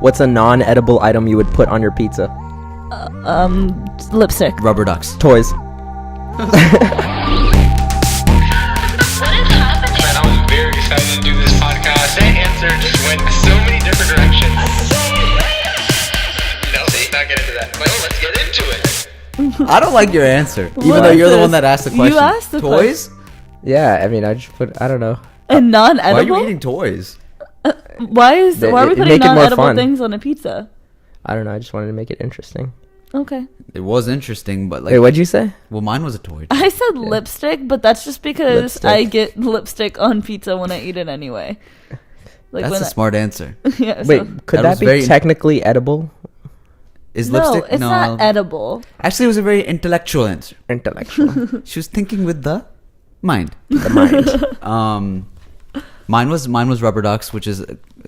What's a non-edible item you would put on your pizza? Lipstick. Rubber ducks. Toys. Man, I was very excited to do this podcast. That answer just went so many different directions. No, see, not get into that. Well, let's get into it. I don't like your answer, even What though is you're the this? one that asked the question. You asked the toys. Yeah, I mean, I just put, I don't know. And Why are non-edible? you eating toys? Why are we Make putting it more non-edible fun. things on a pizza? I don't know. I just wanted to make it interesting. Okay. It was interesting, but like, Wait, what'd you say? well, mine was a toy. I said lipstick, but that's just because Lipstick. I get lipstick on pizza when I eat it anyway. Like That's when a smart answer. yeah, Wait, so- could That that was be very- technically edible? Is no, lipstick? it's not edible. Actually, it was a very intellectual answer. Intellectual. She was thinking with the mind. The mind. Mine was rubber ducks, which is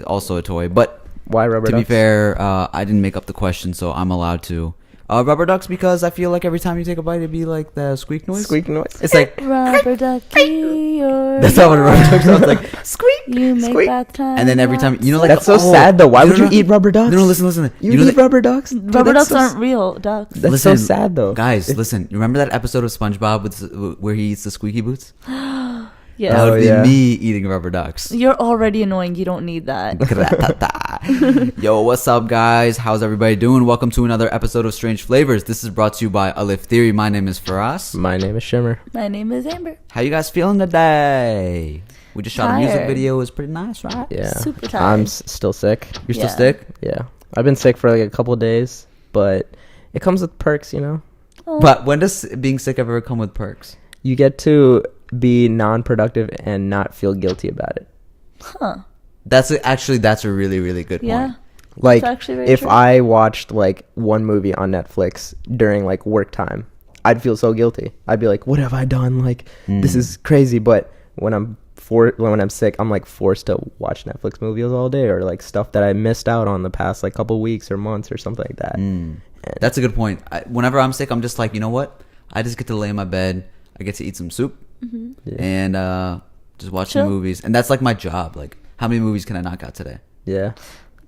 also a toy. But Why rubber to ducks? be fair, I didn't make up the question, so I'm allowed to. Rubber ducks because I feel like every time you take a bite, it'd be like the squeak noise. Squeak noise. It's like Rubber ducky, you're that's not what a rubber duck sounds like. Squeak. You make Squeak. bath time. And then every time you know, like That's so sad, though. Why would you eat rubber ducks? No, listen. You know eat that- rubber ducks? Dude, Rubber that's ducks so aren't real ducks. That's Listen, so sad, though. Guys, listen. You remember that episode of SpongeBob where he eats the squeaky boots? Yeah. That Oh, would be yeah. me eating rubber ducks. You're already annoying. You don't need that. Yo, what's up, guys? How's everybody doing? Welcome to another episode of Strange Flavors. This is brought to you by Alif Theory. My name is FARAS. My name is Shimmer. My name is Amber. How you guys feeling today? We just shot a music Tired. video. It was pretty nice, right? Yeah. Super tired. I'm still sick. You're Yeah. still sick? Yeah. I've been sick for like a couple of days, but it comes with perks, you know? Oh. But when does being sick ever come with perks? You get to be non-productive and not feel guilty about it. Huh. That's a really, really good point. Yeah. Like, actually very if true. I watched like one movie on Netflix during like work time, I'd feel so guilty. I'd be like, what have I done? Like, this is crazy. But when I'm sick, I'm like forced to watch Netflix movies all day, or like stuff that I missed out on the past like couple weeks or months or something like that. And That's a good point. Whenever I'm sick, I'm just like, you know what? I just get to lay in my bed. I get to eat some soup and just watch some Chill. movies. And that's like my job. Like, how many movies can I knock out today? yeah,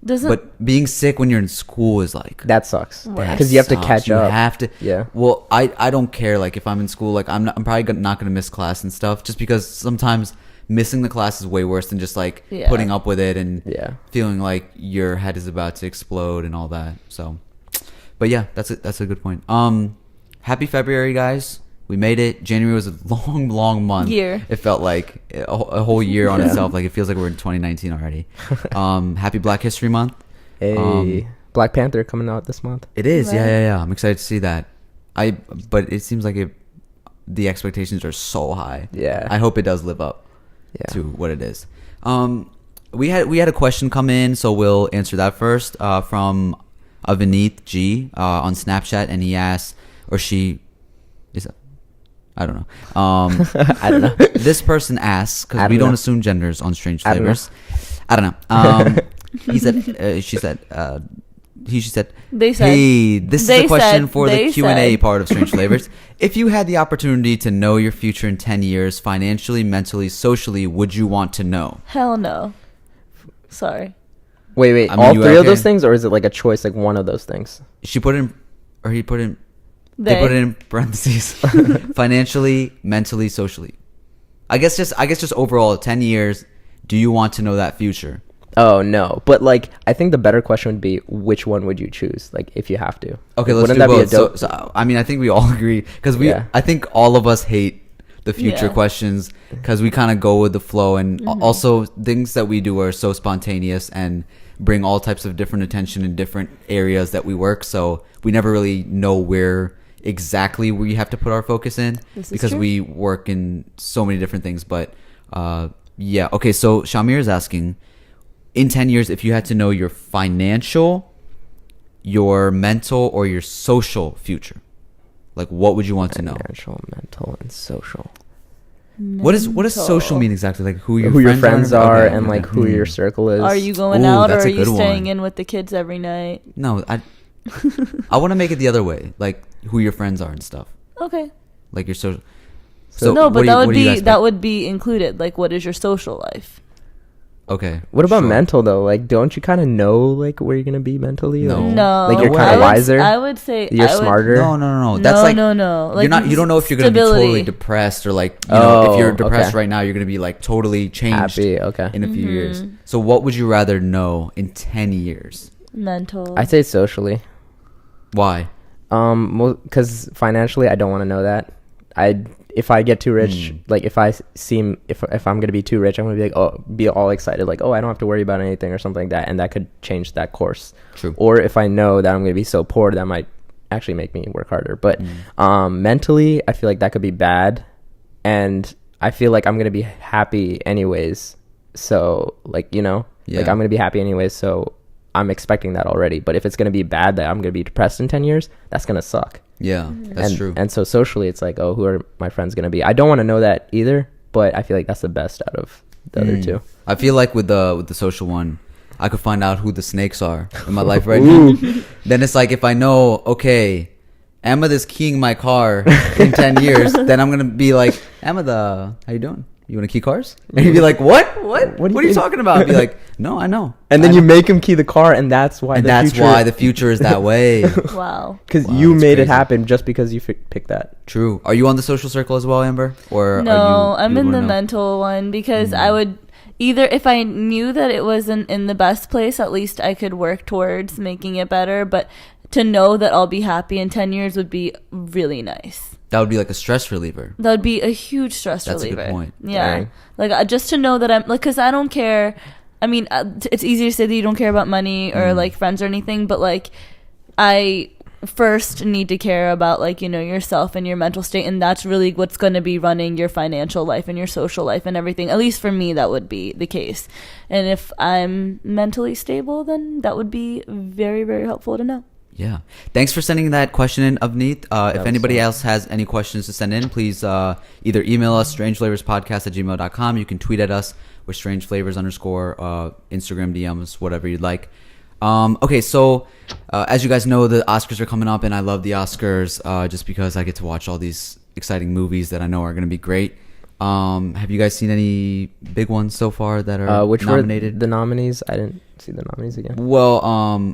Doesn't But being sick when you're in school is like that sucks Right. because you have to sucks. catch You up. have to. Yeah. Well, I don't care. Like if I'm in school, like I'm probably not gonna miss class and stuff, just because sometimes missing the class is way worse than just like Yeah. putting up with it and Yeah. feeling like your head is about to explode and all that. So, but yeah, that's a good point. Happy February, guys. We made it. January was a long month. Year. It felt like a whole year on itself. Like it feels like we're in 2019 already. Happy Black History Month. Hey, Black Panther coming out this month. It is. Right. Yeah. I'm excited to see that. But it seems like the expectations are so high. Yeah. I hope it does live up Yeah. to what it is. We had a question come in, so we'll answer that first from Avineet G on Snapchat, and he asked, or she is. I don't know. I don't know. This person asks, I because don't we don't know. assume genders on Strange I don't know. Flavors. I don't know. He said, she said, she said, They said. hey, this is They a question said- for the they Q&A said. part of Strange Flavors. If you had the opportunity to know your future in 10 years, financially, mentally, socially, would you want to know? Hell no. Sorry. Wait. I mean, All you three out of those here? things, or is it like a choice, like one of those things? She put in, or he put in, they put it in parentheses. Financially, mentally, socially. I guess just overall 10 years, do you want to know that future? Oh no, but like I think the better question would be, which one would you choose? Like if you have to. Okay, Like, let's do that both. be a dope? So, I mean, I think we all agree because Yeah. I think all of us hate the future Yeah. questions because we kind of go with the flow, and also things that we do are so spontaneous and bring all types of different attention in different areas that we work. So we never really know where exactly we have to put our focus in This is because true. we work in so many different things. But yeah, okay. So SHAH-AMEER is asking, in 10 years, if you had to know your financial, your mental, or your social future, like what would you want to know? Financial, mental, and social. What does social mean exactly? Like who your Who friends your friends are Okay, and okay. like who your circle is. Are you going Ooh, out or that's are a you good staying one. in with the kids every night? No, I want to make it the other way, like who your friends are and stuff, Okay. like your social. So No, what but do that you- would what do you be guys that think? would be included. Like, what is your social life? Okay. What about sure. mental though? Like, don't you kind of know like where you're gonna be mentally? No. Like, No, Like, you're No kind way. of wiser. I would say You're I would- smarter. No. That's like no. Like, you're not. You don't know if you're gonna be stability. totally depressed or like you know if Oh, you're depressed okay. right now you're gonna be like totally changed Happy. Okay. in a few years. So what would you rather know in 10 years? mental. I say socially. Why? Because financially, I don't want to know that. If I get too rich, like if I'm gonna be too rich, I'm gonna be like, be all excited, like, I don't have to worry about anything or something like that, and that could change that course. True. Or if I know that I'm gonna be so poor, that might actually make me work harder. But mentally, I feel like that could be bad, and I feel like I'm gonna be happy anyways. So like like Yeah. I'm gonna be happy anyways. So I'm expecting that already. But if it's gonna be bad that I'm gonna be depressed in 10 years, that's gonna suck. Yeah, that's and, true. And so socially, it's like, who are my friends gonna be? I don't want to know that either, but I feel like that's the best out of the other two. I feel like with the social one, I could find out who the snakes are in my life right now. Then it's like if I know, okay, Emma is keying my car in 10 years, then I'm gonna be like, Emma, how you doing? You want to key cars? And you'd be like, what? What do you are you mean? talking about? I'd be like, no, I know. And then I you know. make him key the car, and that's why. And that's why the future is that way. Wow. Because Wow, you that's made crazy. it happen just because you picked that. True. Are you on the social circle as well, Amber? Or No, are you, I'm you in wanna the know? mental one because I would either, if I knew that it wasn't in the best place, at least I could work towards making it better. But to know that I'll be happy in 10 years would be really nice. That would be like a stress reliever. That would be a huge stress That's a good reliever. point. Yeah. Dang. Like, just to know that I'm, like, because I don't care. I mean, it's easy to say that you don't care about money or, like, friends or anything, but, like, I first need to care about, like, yourself and your mental state, and that's really what's going to be running your financial life and your social life and everything. At least for me, that would be the case. And if I'm mentally stable, then that would be very, very helpful to know. Yeah. Thanks for sending that question in, Avneet. If was anybody fun. else has any questions to send in, please either email us, strangeflavorspodcast@gmail.com. You can tweet at us with strangeflavors_, Instagram DMs, whatever you'd like. Okay, so as you guys know, the Oscars are coming up, and I love the Oscars just because I get to watch all these exciting movies that I know are going to be great. Have you guys seen any big ones so far that are Which nominated? were the nominees? I didn't see the nominees again. Well,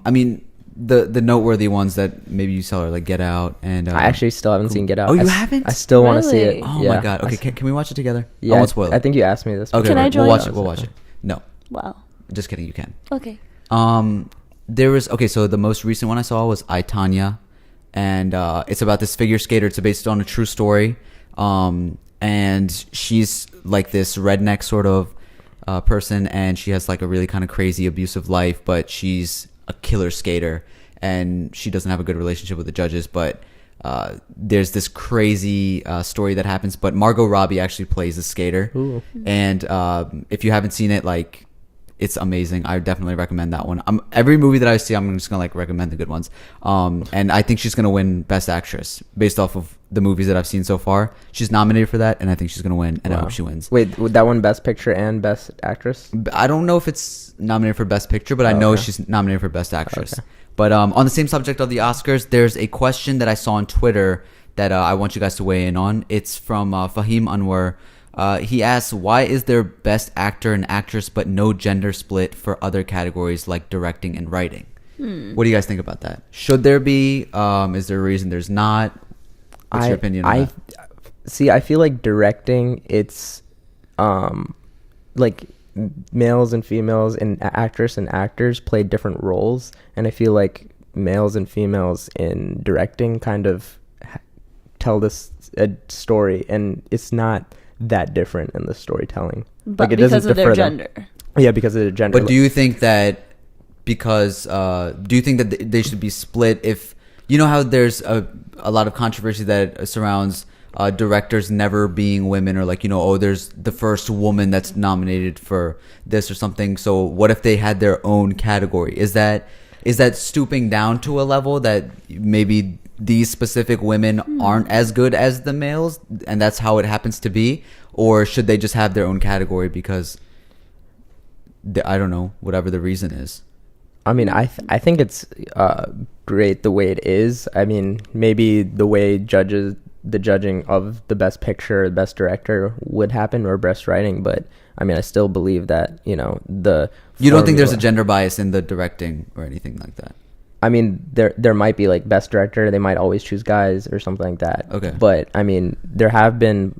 I mean, the noteworthy ones that maybe you saw are like Get Out and I actually still haven't seen Get Out. Oh, you I haven't? I still want to see it. Really? Oh Yeah. my god. Okay, can we watch it together? Yeah, I won't spoil it. I think you asked me this. Okay, Can I right. join? We'll watch it. We'll watch it. No, Wow. just kidding. You can. Okay. There was so the most recent one I saw was I, Tanya, and it's about this figure skater. It's based on a true story, and she's like this redneck sort of person, and she has like a really kind of crazy abusive life, but she's a killer skater, and she doesn't have a good relationship with the judges, but there's this crazy story that happens, but Margot Robbie actually plays the skater. Ooh. And if you haven't seen it, like, it's amazing. I definitely recommend that one. Every movie that I see, I'm just gonna like recommend the good ones. And I think she's gonna win Best Actress based off of the movies that I've seen so far. She's nominated for that, and I think she's gonna win, and I Wow. hope she wins. Wait, would that one Best Picture and Best Actress? I don't know if it's nominated for Best Picture, but I know Okay. she's nominated for Best Actress. Okay. But on the same subject of the Oscars, there's a question that I saw on Twitter that I want you guys to weigh in on. It's from Fahim Anwar. He asks, why is there Best Actor and Actress but no gender split for other categories like directing and writing? What do you guys think about that? Should there be? Is there a reason there's not? What's your opinion on that? See, I feel like directing, it's like males and females and actress and actors play different roles, and I feel like males and females in directing kind of tell this a story, and it's not that different in the storytelling. But like, it because doesn't of their differ them. gender. Yeah, because of their gender. But do you think that because do you think that they should be split? If you know how there's a lot of controversy that surrounds directors never being women, or like, there's the first woman that's nominated for this or something. So what if they had their own category? Is that stooping down to a level that maybe these specific women aren't as good as the males, and that's how it happens to be? Or should they just have their own category because I don't know, whatever the reason is? I mean, I think it's great the way it is. I mean, maybe the way the judging of the Best Picture, Best Director would happen, or Best Writing, but I mean, I still believe that, you know, the You don't think there's a formula- gender bias in the directing or anything like that? I mean, there might be like best director. They might always choose guys or something like that. Okay. But I mean, there have been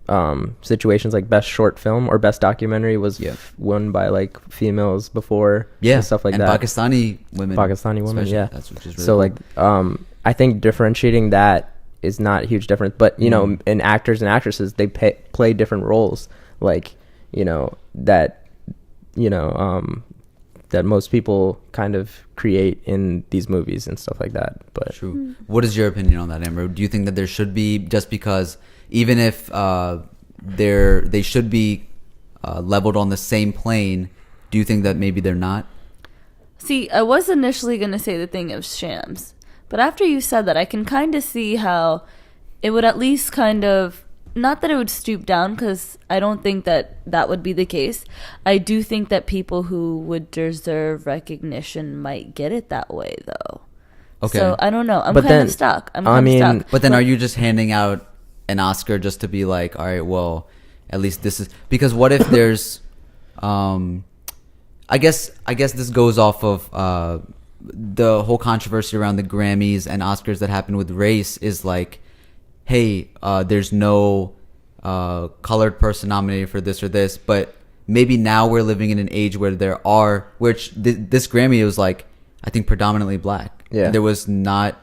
situations like best short film or best documentary was won by like females before. Yeah, and stuff like and that. Pakistani women, Especially. Yeah. that's which is really So cool. like, I think differentiating that is not a huge difference. But you know, Mm. in actors and actresses, they play different roles. Like, you know, that most people kind of create in these movies and stuff like that. But True. What is your opinion on that, Amber? Do you think that there should be, just because even if they should be leveled on the same plane, do you think that maybe they're not? See, I was initially going to say the thing of shams, but after you said that, I can kind of see how it would at least kind of, not that it would stoop down, because I don't think that that would be the case. I do think that people who would deserve recognition might get it that way, though. Okay. So I don't know. I'm But kind then- of stuck. I'm I kind mean- of stuck. But then are you just handing out an Oscar just to be like, all right, well, at least this is, because what if there's I guess this goes off of the whole controversy around the Grammys and Oscars that happened with race, is like, hey, there's no colored person nominated for this or this, but maybe now we're living in an age where there are, which this Grammy was like, I think predominantly black. Yeah. There was not,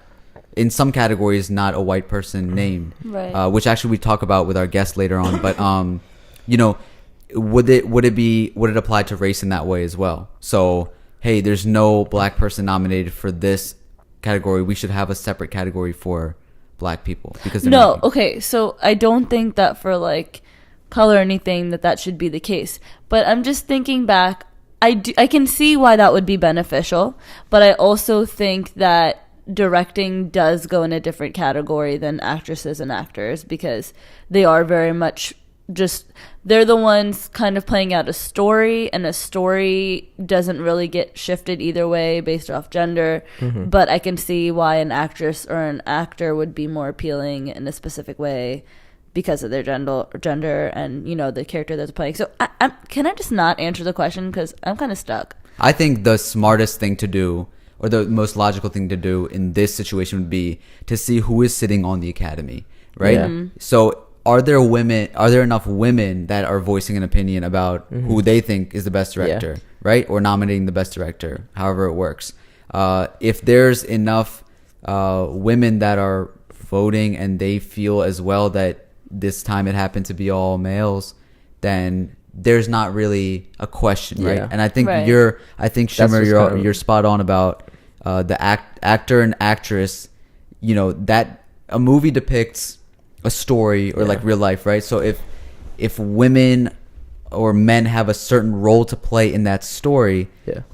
in some categories, not a white person named, Right. which actually we talk about with our guest later on. But you know, would it apply to race in that way as well? So, hey, there's no black person nominated for this category. We should have a separate category for black people because they're No, not- okay, so I don't think that for like color or anything that should be the case. But I'm just thinking back, I can see why that would be beneficial, but I also think that directing does go in a different category than actresses and actors, because they are very much just, they're the ones kind of playing out a story, and a story doesn't really get shifted either way based off gender. But I can see why an actress or an actor would be more appealing in a specific way because of their gender and, you know, the character that's playing. So can I just not answer the question, because I'm kind of stuck. I think the smartest thing to do, or the most logical thing to do in this situation, would be to see who is sitting on the Academy, right? Yeah. So are there enough women that are voicing an opinion about who they think is the best director, right? Or nominating the best director, however it works. If there's enough women that are voting and they feel as well that this time it happened to be all males, then there's not really a question, right? Yeah. And I think Right. Shimmer, just kind of- you're spot on about the actor and actress. You know, that a movie depicts a story or like real life, right? So if women or men have a certain role to play in that story,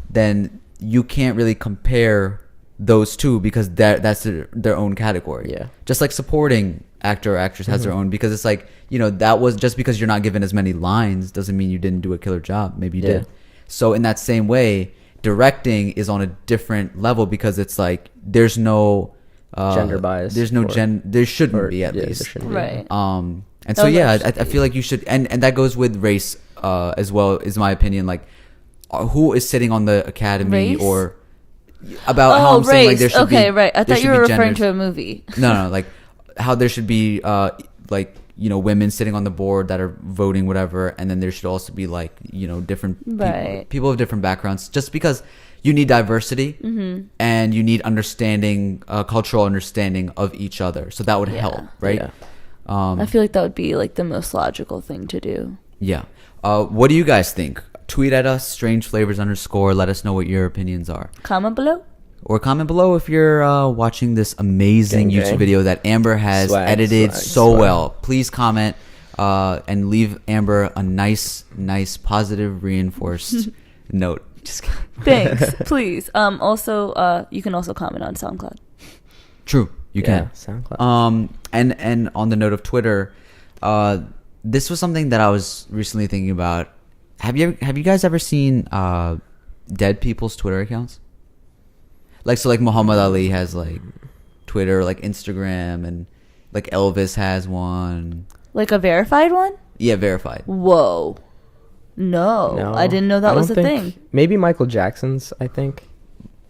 then you can't really compare those two, because that's their own category. Yeah. Just like supporting actor or actress has their own, because it's like, you know, that was just because you're not given as many lines doesn't mean you didn't do a killer job. Maybe you did. So in that same way, directing is on a different level, because it's like there's no gender bias. There's no there shouldn't be at there least. shouldn't be. Right. And That so was yeah, actually- I feel like you should, and that goes with race as well, is my opinion. Like, who is sitting on the Academy, Race? or about how I'm saying like there should be. Okay, right. I there thought should you be were referring genders. to a movie. No, like how there should be like, you know, women sitting on the board that are voting whatever, and then there should also be like, you know, different Right. people of different backgrounds, just because you need diversity and you need understanding, cultural understanding of each other, so that would help, right? Yeah. I feel like that would be like the most logical thing to do. Yeah. What do you guys think? Tweet at us, strangeflavors_. Let us know what your opinions are. Comment below. Or comment below if you're watching this amazing Gang, YouTube gang. video that Amber has Swag, edited swag, so swag. well. Please comment and leave Amber a nice, positive, reinforced note. Just Thanks. Please. Also, you can also comment on SoundCloud. True, you Yeah, can. SoundCloud. And on the note of Twitter, this was something that I was recently thinking about. Have you guys ever seen dead people's Twitter accounts? Like Muhammad Ali has like Twitter, like Instagram, and like Elvis has one. Like a verified one? Yeah, verified. Whoa. No, I didn't know that was a thing. Maybe Michael Jackson's, I think.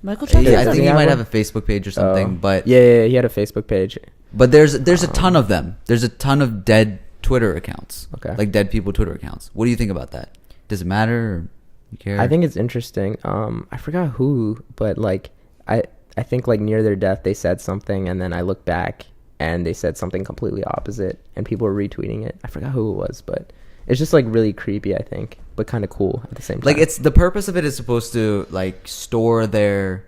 Michael Jackson. Yeah, I think he Yeah, might one? have a Facebook page or something. But yeah, he had a Facebook page. But there's a ton of them. There's a ton of dead Twitter accounts. Okay. Like dead people Twitter accounts. What do you think about that? Does it matter? Or you care? I think it's interesting. I forgot who, but like I think like near their death they said something, and then I looked back and they said something completely opposite, and people were retweeting it. I forgot who it was, but it's just like really creepy, I think, but kind of cool at the same time. Like it's the purpose of it is supposed to like store their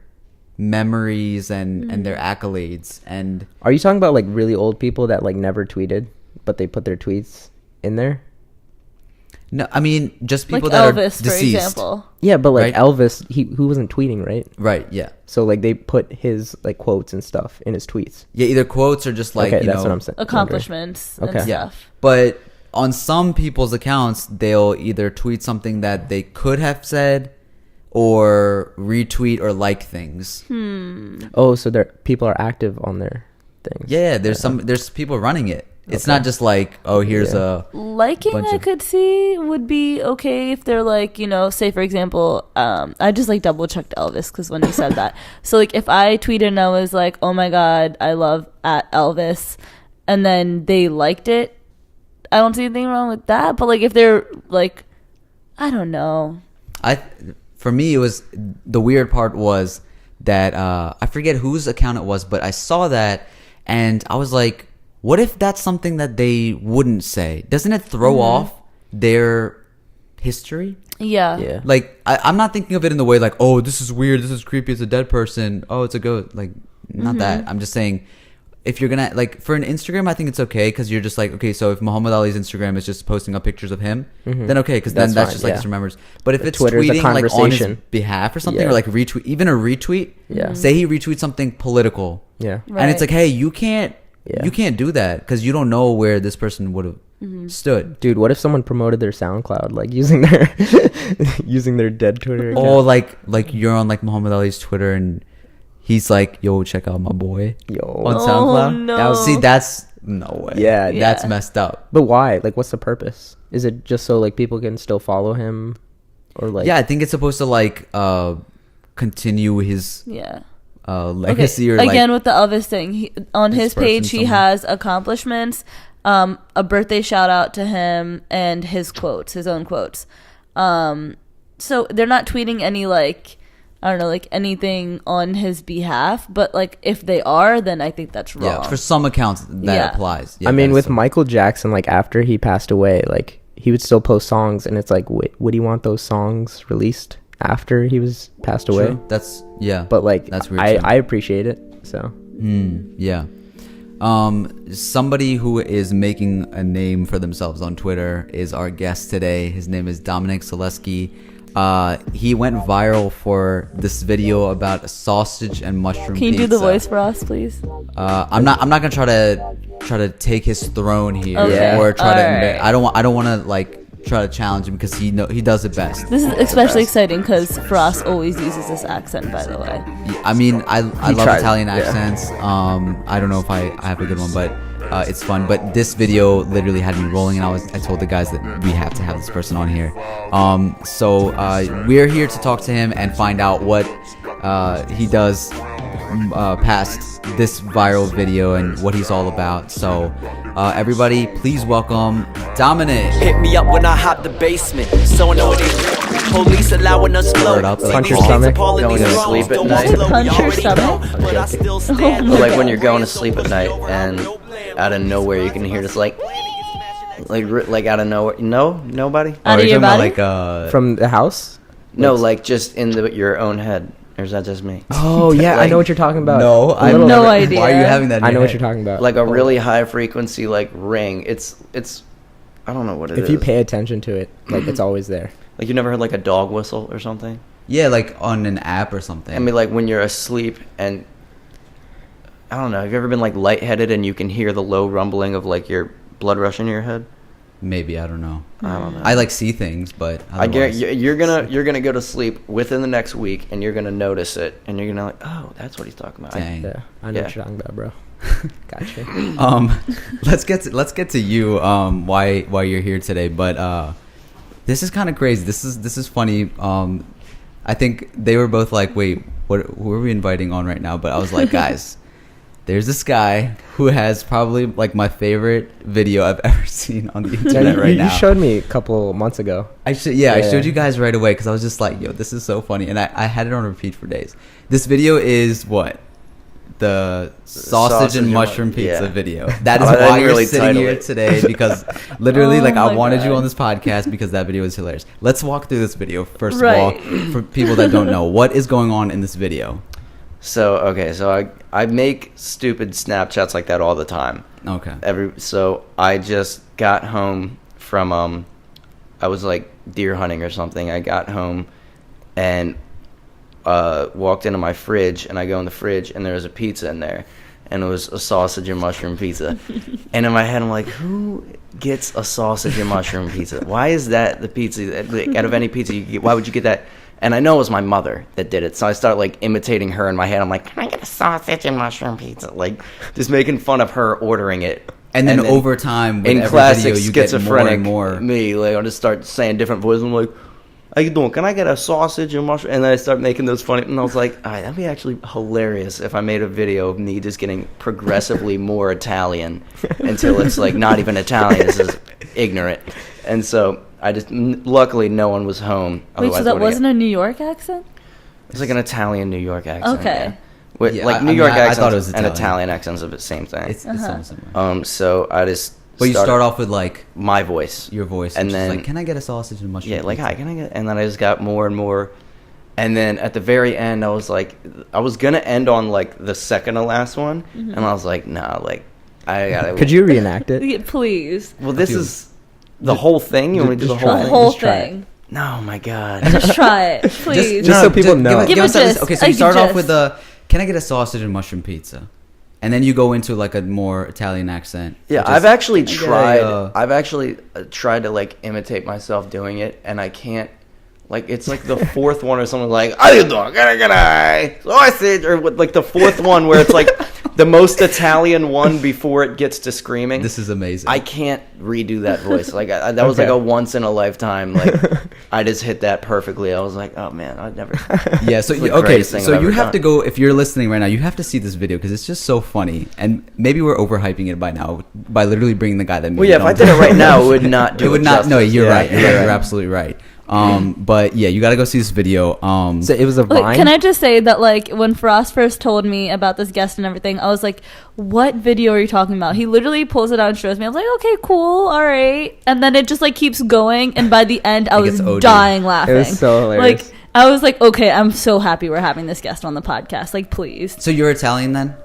memories and their accolades. And are you talking about like really old people that like never tweeted, but they put their tweets in there? no, I mean just people Like that Elvis, are for deceased. example. Yeah, but like Right. Elvis, who wasn't tweeting, right? Right. Yeah. So like they put his like quotes and stuff in his tweets. Yeah. Either quotes or just like Okay, you that's know. what I'm saying. Accomplishments Okay. and Yeah. stuff. But on some people's accounts, they'll either tweet something that they could have said or retweet or like things. Oh, so people are active on their things. Yeah, there's people running it. It's not just like, oh, here's Yeah. Liking, Bunch I of- could see would be okay if they're like, you know, say for example, I just like double checked Elvis because when he said that. So like if I tweeted and I was like, oh my God, I love at Elvis, and then they liked it, I don't see anything wrong with that. But like if they're like, I don't know. For me, it was the weird part was that I forget whose account it was, but I saw that and I was like, what if that's something that they wouldn't say? Doesn't it throw off their history? Yeah. Yeah. Like I'm not thinking of it in the way like, oh, this is weird, this is creepy, it's a dead person, oh, it's a ghost. Like not that. I'm just saying, if you're gonna like for an Instagram, I think it's okay because you're just like, okay, so if Muhammad Ali's Instagram is just posting up pictures of him, then okay, because then That's that's fine, just like yeah. just remembers. But if But it's Twitter's a tweeting like on his conversation. behalf or something, Yeah. or like retweet, even a retweet, Yeah. say he retweets something political, Yeah. and it's like, hey, you can't Yeah. you can't do that because you don't know where this person would have stood. Dude, what if someone promoted their SoundCloud, like using their using their dead Twitter account? Oh, like you're on like Muhammad Ali's Twitter and he's like, yo, check out my boy Yo. on Oh, SoundCloud. no. See, that's no way. Yeah, that's Yeah. messed up. But why? Like, what's the purpose? Is it just so like people can still follow him, or like? Yeah, I think it's supposed to like continue his Yeah. legacy or again like with the Elvis thing, on This his page person he somewhere. has accomplishments, a birthday shout out to him, and his quotes, his own quotes. So they're not tweeting any like, I don't know, like anything on his behalf, but like if they are, then I think that's wrong. yeah, for some accounts that Yeah. applies. Yeah, I mean, that with is so- Michael Jackson, like after he passed away, like he would still post songs, and it's like, would he want those songs released after he was passed away? True. That's yeah. But like, That's weird I too. I appreciate it. So Yeah. Somebody who is making a name for themselves on Twitter is our guest today. His name is Dominic Solesky. He went viral for this video about a sausage and mushroom Can you pizza. do the voice for us, please? I'm not gonna try to take his throne here Okay. or try to. Alright. I don't want to like try to challenge him because he does it best. This is especially exciting because Frost always uses this accent, by the way. I mean, I love tries, Italian yeah. accents. I don't know if I have a good one, but it's fun. But this video literally had me rolling, and I told the guys that we have to have this person on here. So we're here to talk to him and find out what he does past this viral video and what he's all about. So everybody, please welcome Dominic. Hit me up when I hop the basement. So I know it ain't real. Police allowing us flow. Word up, like, Punch your These stomach. appalling Going to these sleep at wrongs. night. Don't want Punch flow, your we already stomach? know, but I still stand Oh But my like when you're going to sleep at night and out of nowhere you can hear this like out of nowhere. No, nobody. Out of you're your talking body? about, from the house. No, like just in your own head. Or is that just me? Oh yeah, I Like- know what you're talking about. no, A I little no bit. idea. Why are you having that? In I know your what head? you're talking about. Like a really high frequency like ring. It's I don't know what it is. if you pay attention to it, like it's always there. Like you never heard like a dog whistle or something? Yeah, like on an app or something. I mean like when you're asleep and I don't know, have you ever been like lightheaded and you can hear the low rumbling of like your blood rush in your head? maybe I don't know. I don't know. I like see things, but I guarantee otherwise- you're gonna go to sleep within the next week, and you're gonna notice it, and you're gonna like, oh, that's what he's talking about. Dang. Yeah, I know Yeah. what you're talking about, bro. Gotcha. let's get to you why you're here today, but This is kind of crazy. This is funny. I think they were both like, wait, who are we inviting on right now? But I was like, guys, there's this guy who has probably like my favorite video I've ever seen on the internet right now. You showed me a couple months ago. I showed you guys right away because I was just like, yo, this is so funny. And I had it on repeat for days. This video is what? The sausage and mushroom pizza video. That is why you're really sitting here today, because literally I wanted you on this podcast because that video is hilarious. Let's walk through this video first of all for people that don't know. What is going on in this video? So I make stupid Snapchats like that all the time. Okay. So I just got home from I was like deer hunting or something. I got home and walked into my fridge, and I go in the fridge and there was a pizza in there, and it was a sausage and mushroom pizza. And in my head I'm like, who gets a sausage and mushroom pizza? Why is that the pizza? Like, out of any pizza you get, why would you get that? And I know it was my mother that did it, so I started like imitating her in my head. I'm like, can I get a sausage and mushroom pizza? Like, just making fun of her ordering it. And then over time, with in every classic video, you get schizophrenic more and more. Me, like, I'll just start saying different voices. I'm like, how you doing? Can I get a sausage and mushroom? And then I start making those funny. And I was like, all right, that'd be actually hilarious if I made a video of me just getting progressively more Italian until it's like not even Italian. It's just ignorant. And so I just, luckily no one was home. Wait, so that wasn't a New York accent? It's like an Italian New York accent. Okay. Yeah. Like New York accents and Italian accents are the same thing. It's almost similar. So I just. But you start off with like my voice, your voice, and then like, can I get a sausage and mushroom? Yeah, like, pizza? hi, can I get? And then I just got more and more, and then at the very end, I was like, I was gonna end on like the second to last one, and I was like, nah, like I gotta. Could you reenact it? Yeah, please. Well, this is the whole thing. You want me to do the whole The thing? whole Just try it. thing. No, my God. Just try it, please. Just so people know. Give us a at least- gist, okay, so a you start off gist. with the, can I get a sausage and mushroom pizza? And then you go into like a more Italian accent. Yeah, I've actually tried. I've actually tried to like imitate myself doing it, and I can't. Like, it's like the fourth one, or someone's like, "How you doing? Can I sausage?" Or like the fourth one where it's like the most Italian one before it gets to screaming. This is amazing. I can't redo that voice. Like that was like a once in a lifetime. Like I just hit that perfectly. I was like, oh man, I'd never. Yeah. So so you have to go, if you're listening right now, you have to see this video because it's just so funny. And maybe we're overhyping it by now by literally bringing the guy that. Well, yeah. If I did it right now, it would not do. It would not. justice. No, you're right. Yeah, You're absolutely right. But yeah, you got to go see this video. So it was a Vine. Can I just say that, like, when FARAS first told me about this guest and everything, I was like, what video are you talking about? He literally pulls it out and shows me. I was like, okay, cool, all right. And then it just, like, keeps going. And by the end, I was dying laughing. It was so hilarious. Like, I was like, okay, I'm so happy we're having this guest on the podcast. Like, please. So you're Italian then?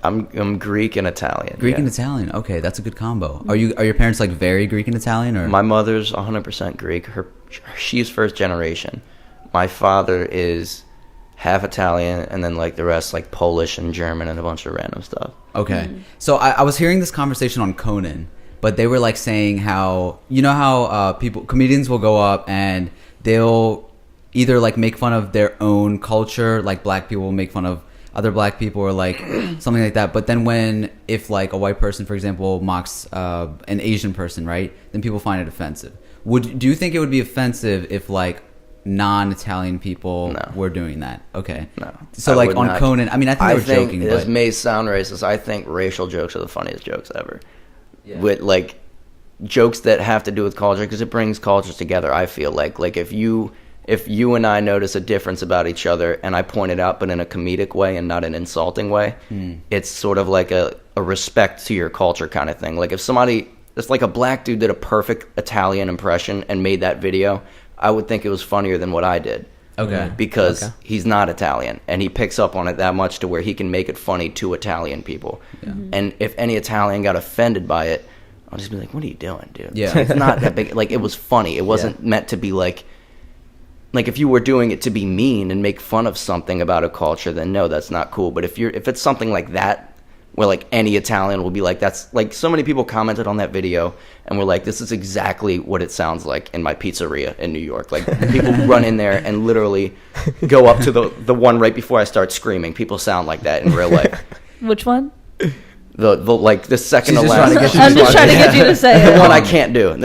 I'm Greek and Italian. Greek and Italian. Okay, that's a good combo. Are your parents like very Greek and Italian, or? My mother's 100% Greek. She's first generation. My father is half Italian, and then like the rest like Polish and German and a bunch of random stuff. Okay. So I was hearing this conversation on Conan, but they were like saying how, you know how comedians will go up and they'll either like make fun of their own culture, like black people will make fun of other black people or like something like that. But then if like a white person, for example, mocks an Asian person, right, then people find it offensive. Do you think it would be offensive if like non-Italian people were doing that? Okay. No. So like on not. Conan, I mean, I think they were joking. This but may sound racist. I think racial jokes are the funniest jokes ever. Yeah. With like jokes that have to do with culture, because it brings cultures together. I feel like if you and I notice a difference about each other and I point it out, but in a comedic way and not an insulting way, it's sort of like a respect to your culture kind of thing. Like if it's like a black dude did a perfect Italian impression and made that video, I would think it was funnier than what I did. Okay. Because he's not Italian and he picks up on it that much to where he can make it funny to Italian people. Yeah. And if any Italian got offended by it, I'll just be like, what are you doing, dude? Yeah. It's not that big. Like, it was funny. It wasn't meant to be like if you were doing it to be mean and make fun of something about a culture, then no, that's not cool. But if it's something like that, where like any Italian will be like, that's like, so many people commented on that video and were like, this is exactly what it sounds like in my pizzeria in New York. Like people run in there and literally go up to the one right before I start screaming. People sound like that in real life. Which one? The like the second She's to just last. trying to get you I'm just trying to get you to say The it. one I can't do.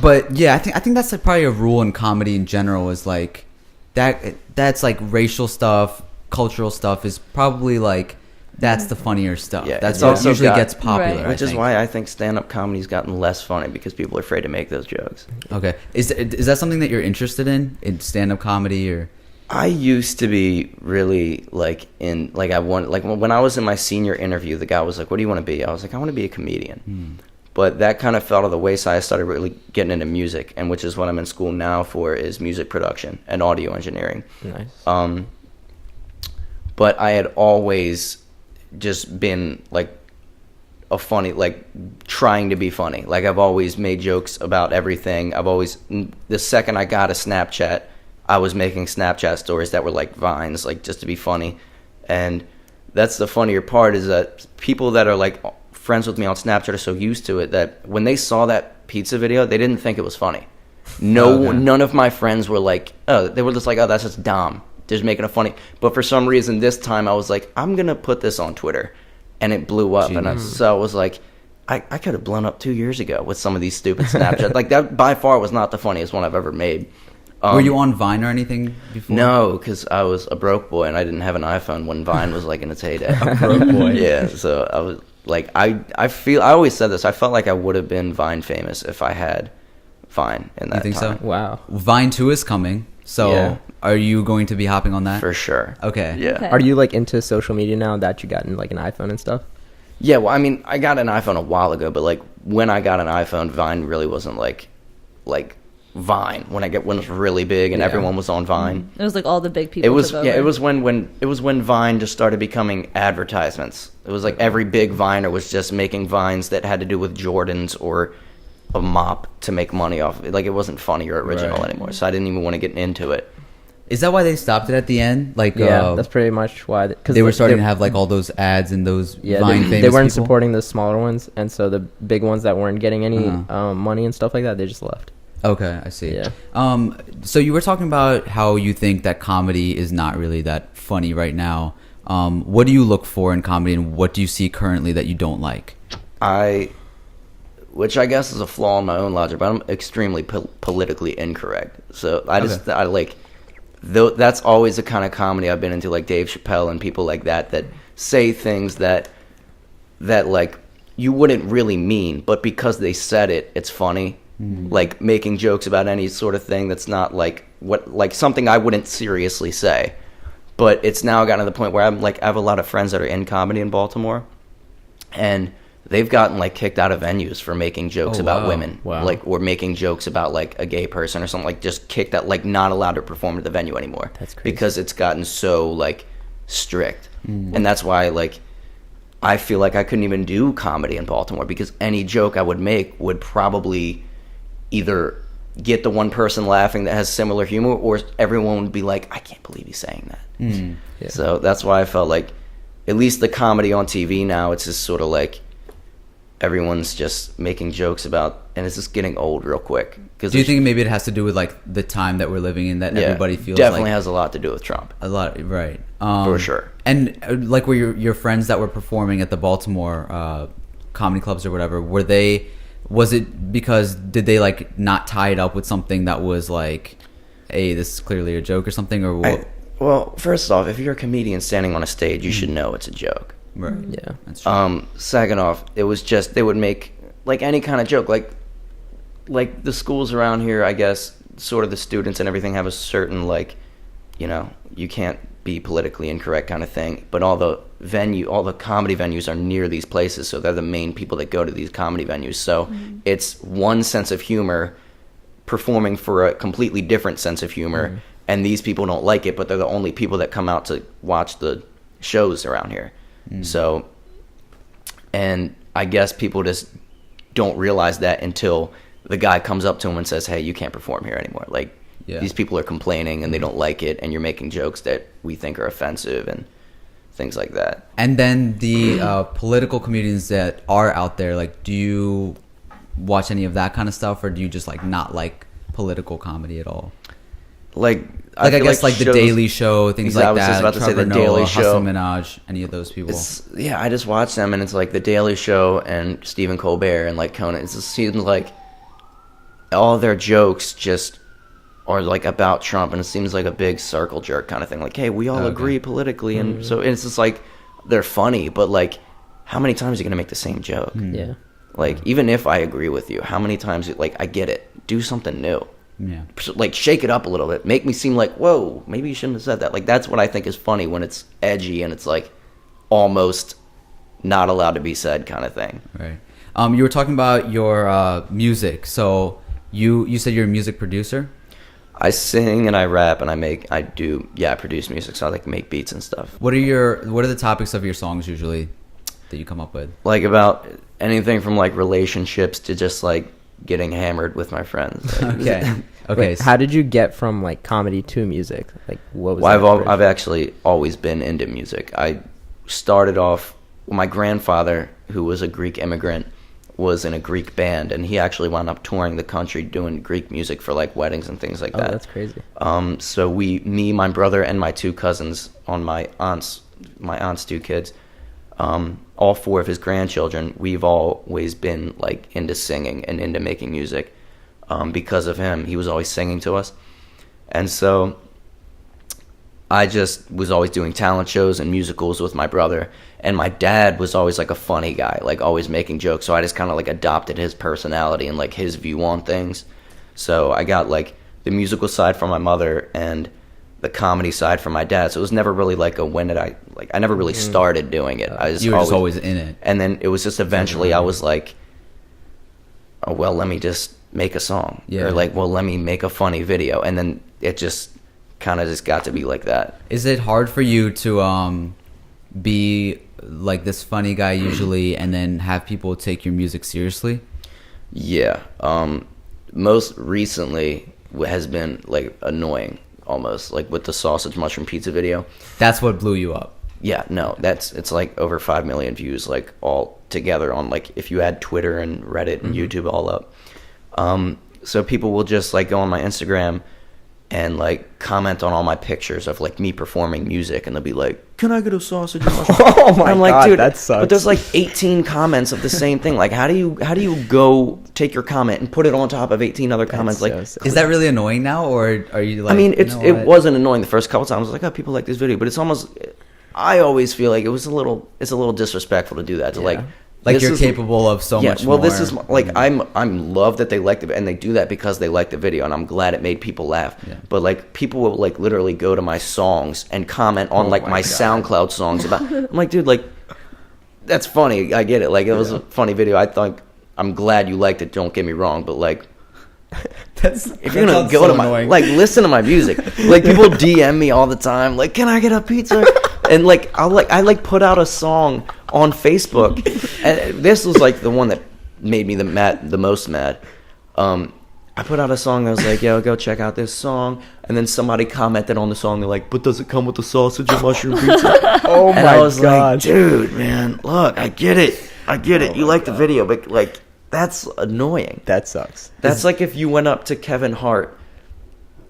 But yeah, I think that's like probably a rule in comedy in general is like that's like racial stuff, cultural stuff is probably like that's the funnier stuff. Yeah, That's it's what also usually got- gets popular. Right. I Which is think. why I think stand-up comedy's gotten less funny because people are afraid to make those jokes. Okay, is that something that you're interested in stand-up comedy or? I used to be really like I want like when I was in my senior interview, the guy was like, "What do you want to be?" I was like, "I want to be a comedian." But that kind of fell to the wayside. I started really getting into music, and which is what I'm in school now for is music production and audio engineering. Nice. But I had always just been like a funny, like trying to be funny. Like I've always made jokes about everything. The second I got a Snapchat, I was making Snapchat stories that were like vines, like just to be funny. And that's the funnier part is that people that are like friends with me on Snapchat are so used to it that when they saw that pizza video, they didn't think it was funny. None of my friends were like, oh, they were just like, oh, that's just Dom. Just making it funny. But for some reason this time I was like, I'm going to put this on Twitter. And it blew up. And so I was like, I could have blown up 2 years ago with some of these stupid Snapchats. Like that by far was not the funniest one I've ever made. Were you on Vine or anything before? No, because I was a broke boy and I didn't have an iPhone when Vine was like in its heyday. Broke boy. Yeah, so I was like, I always said this. I felt like I would have been Vine famous if I had Vine in that You think time. so? Wow. Vine 2 is coming. So Yeah. are you going to be hopping on that? For sure. Okay. Yeah. Okay. Are you like into social media now that you got in like an iPhone and stuff? Yeah, well, I mean, I got an iPhone a while ago, but like when I got an iPhone, Vine really wasn't like Vine when it was really big and Yeah. everyone was on Vine. It was like all the big people. It was took yeah. over. It was when Vine just started becoming advertisements. It was like every big Viner was just making Vines that had to do with Jordans or a mop to make money off of it. Like it wasn't funny or original Right. anymore. So I didn't even want to get into it. Is that why they stopped it at the end? Like, Yeah, that's pretty much why. Because they were starting to have like all those ads and those Vine famous they weren't people? supporting the smaller ones, and so the big ones that weren't getting any money and stuff like that, they just left. Okay, I see. Yeah. So you were talking about how you think that comedy is not really that funny right now. What do you look for in comedy, and what do you see currently that you don't like? Which I guess is a flaw in my own logic, but I'm extremely politically incorrect. So I like, that's always the kind of comedy I've been into, like Dave Chappelle and people like that say things that like you wouldn't really mean, but because they said it, it's funny. Like making jokes about any sort of thing that's not like something I wouldn't seriously say. But it's now gotten to the point where I have a lot of friends that are in comedy in Baltimore, and they've gotten like kicked out of venues for making jokes about women, like or making jokes about like a gay person or something, like just kicked out, like not allowed to perform at the venue anymore. That's crazy. Because it's gotten so like strict, and that's why like I feel like I couldn't even do comedy in Baltimore because any joke I would make would probably either get the one person laughing that has similar humor, or everyone would be like, I can't believe he's saying that. Yeah. So that's why I felt like at least the comedy on TV now, it's just sort of like everyone's just making jokes about, and it's just getting old real quick. Do you think maybe it has to do with like the time that we're living in, that everybody feels definitely like has a lot to do with Trump. a lot, right? For sure. And like, were your friends that were performing at the Baltimore comedy clubs or whatever, was it because did they like not tie it up with something that was like, hey, this is clearly a joke or something, or what? Well, first off, if you're a comedian standing on a stage, you should know it's a joke. Right. Yeah. That's true. Second off, it was just they would make like any kind of joke, like the schools around here, I guess, sort of the students and everything have a certain like, you know, you can't be politically incorrect kind of thing. But all the comedy venues are near these places, so they're the main people that go to these comedy venues. So it's one sense of humor performing for a completely different sense of humor, and these people don't like it, but they're the only people that come out to watch the shows around here. So, and I guess people just don't realize that until the guy comes up to him and says, hey, you can't perform here anymore. Like, these people are complaining and they don't like it, and you're making jokes that we think are offensive and things like that. And then the political comedians that are out there, like, do you watch any of that kind of stuff, or do you just like not like political comedy at all? like I feel guess like the shows- Daily Show, things Exactly, like I was that. just about to say Trevor The Daily Noah, Show. Hassan Minaj, any of those people. Yeah, I just watch them, and it's like the Daily Show and Stephen Colbert and like Conan. It just seems like all their jokes just are like about Trump, and it seems like a big circle jerk kind of thing. Like, hey, we all agree politically, and so it's just like they're funny, but like, how many times are you gonna make the same joke? Yeah. Like, even if I agree with you, how many times? Like, I get it. Do something new. Yeah. Like, shake it up a little bit. Make me seem like, whoa, maybe you shouldn't have said that. Like, that's what I think is funny, when it's edgy and it's like almost not allowed to be said kind of thing. Right. You were talking about your music. So you said you're a music producer? I sing and I rap and I produce music. So I like make beats and stuff. What are the topics of your songs usually that you come up with? Like about anything from like relationships to just like getting hammered with my friends. Okay. Wait, how did you get from like comedy to music? Like, what was? Well, I've actually always been into music. I started off. My grandfather, who was a Greek immigrant, was in a Greek band, and he actually wound up touring the country doing Greek music for like weddings and things like that. Oh, that's crazy. So me, my brother, and my two cousins on my aunt's two kids, all four of his grandchildren, we've always been like into singing and into making music. Because of him, he was always singing to us, and so I just was always doing talent shows and musicals with my brother. And my dad was always like a funny guy, like always making jokes. So I just kind of like adopted his personality and like his view on things. So I got like the musical side from my mother and the comedy side from my dad. So it was never really like I never really started doing it. You were just always in it. And then it was just eventually I was like, oh, well, let me just make a song. Yeah. Or like, well, let me make a funny video. And then it just kind of just got to be like that. Is it hard for you to be like this funny guy usually and then have people take your music seriously? Yeah. Most recently has been like annoying almost, like with the sausage mushroom pizza video. That's what blew you up. Yeah, no, it's like over 5 million views like all together on like if you add Twitter and Reddit and YouTube all up. So people will just like go on my Instagram and like comment on all my pictures of like me performing music, and they'll be like, "Can I get a sausage and mushroom?" Oh my I'm like, God, dude, that sucks. But there's like 18 comments of the same thing. Like, how do you go take your comment and put it on top of 18 other comments? so Like, sad. Is that really annoying now, or are you like? I mean, you know it what? wasn't annoying the first couple times. I was like, "Oh, people like this video," but it's almost. I always feel like it's a little disrespectful to do that. To like this you're is- capable of so much well, more. this is like I'm love that they liked it, and they do that because they like the video, and I'm glad it made people laugh. Yeah. But like people will like literally go to my songs and comment on like my SoundCloud songs about. I'm like, dude, like that's funny. I get it. Like it was a funny video. I thought I'm glad you liked it. Don't get me wrong, but like. If you're gonna go to my listen to my music, like people DM me all the time, like, can I get a pizza? And like I put out a song on Facebook, and this was like the one that made me the most mad. I put out a song that was like, yo, go check out this song, and then somebody commented on the song, they're like, but does it come with the sausage and mushroom pizza? Oh And my I was God. like, dude, man, look, I get it, you like the video, but like that's annoying. That sucks. That's like if you went up to Kevin Hart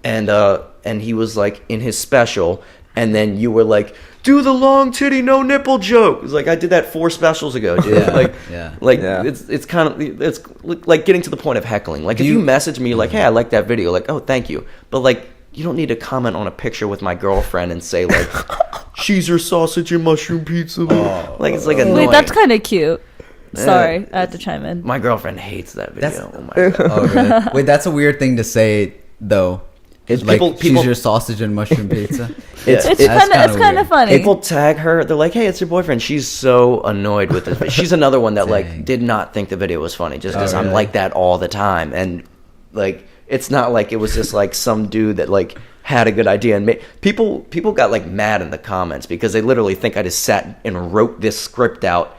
and he was like in his special, and then you were like, do the long titty no nipple joke. It's like I did that 4 specials ago, dude. Yeah. It's kind of it's like getting to the point of heckling. Like if you message me like, hey, I like that video, like, oh, thank you, but like you don't need to comment on a picture with my girlfriend and say like, she's your sausage and mushroom pizza. Like it's like annoying. Wait, that's kind of cute. Sorry, I had to chime in. My girlfriend hates that video. Oh my God. Oh, really? Wait, that's a weird thing to say, though. It's like, people- choose your sausage and mushroom pizza. It's That's kind of funny. People tag her. They're like, "Hey, it's your boyfriend." She's so annoyed with this. She's another one that like did not think the video was funny, just because I'm really? like that all the time. And like, it's not like it was just like some dude that like had a good idea and people got like mad in the comments because they literally think I just sat and wrote this script out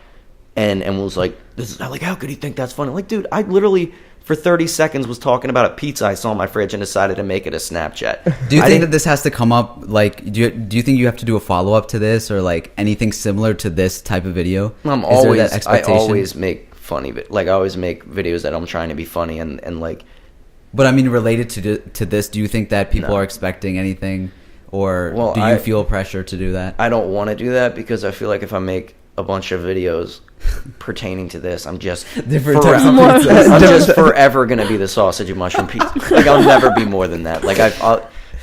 and was like, "This is like, how could he think that's funny?" Like, dude, I literally. For 30 seconds was talking about a pizza I saw in my fridge and decided to make it a Snapchat. Do you think that this has to come up, like, do you think you have to do a follow-up to this or, like, anything similar to this type of video? I always make funny, like, I always make videos that I'm trying to be funny and like, But I mean, related to this, do you think that people No. are expecting anything, or Well, do you feel pressure to do that? I don't want to do that because I feel like if I make a bunch of videos pertaining to this, I'm just Different forever, types of pizzas. I'm just forever gonna be the sausage and mushroom pizza. Like I'll never be more than that. Like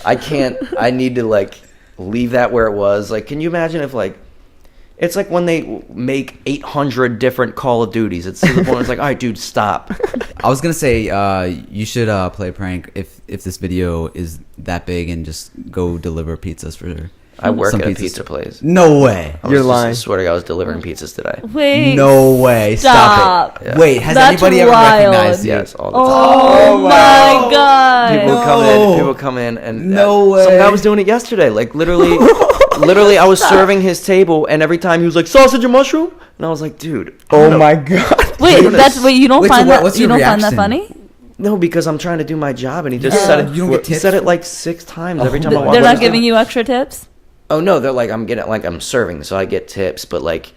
I can't. I need to like leave that where it was. Like, can you imagine if like it's like when they make 800 different Call of Duties? It's to the point where it's like, all right, dude, stop. I was gonna say you should play a prank if this video is that big and just go deliver pizzas for. I work some at a pizzas. pizza place. No way. You're lying. I swear to God, I was delivering pizzas today. Wait. No way. Stop it. Yeah. Wait, has That's anybody ever wild. recognized you? Yes, all the time. Oh my god. People come in and No way. Some guy was doing it yesterday. Like literally, I was serving his table, and every time he was like sausage and mushroom, and I was like, dude. Oh my god. Wait, Wait, you don't wait, so find what- that what's you your don't find that reaction? funny? No, because I'm trying to do my job, and he just Yeah. said it. You don't get He tips said it for- like 6 times every time I walk. They're by not the giving table. you extra tips? Oh no, they're like I'm serving, so I get tips, but like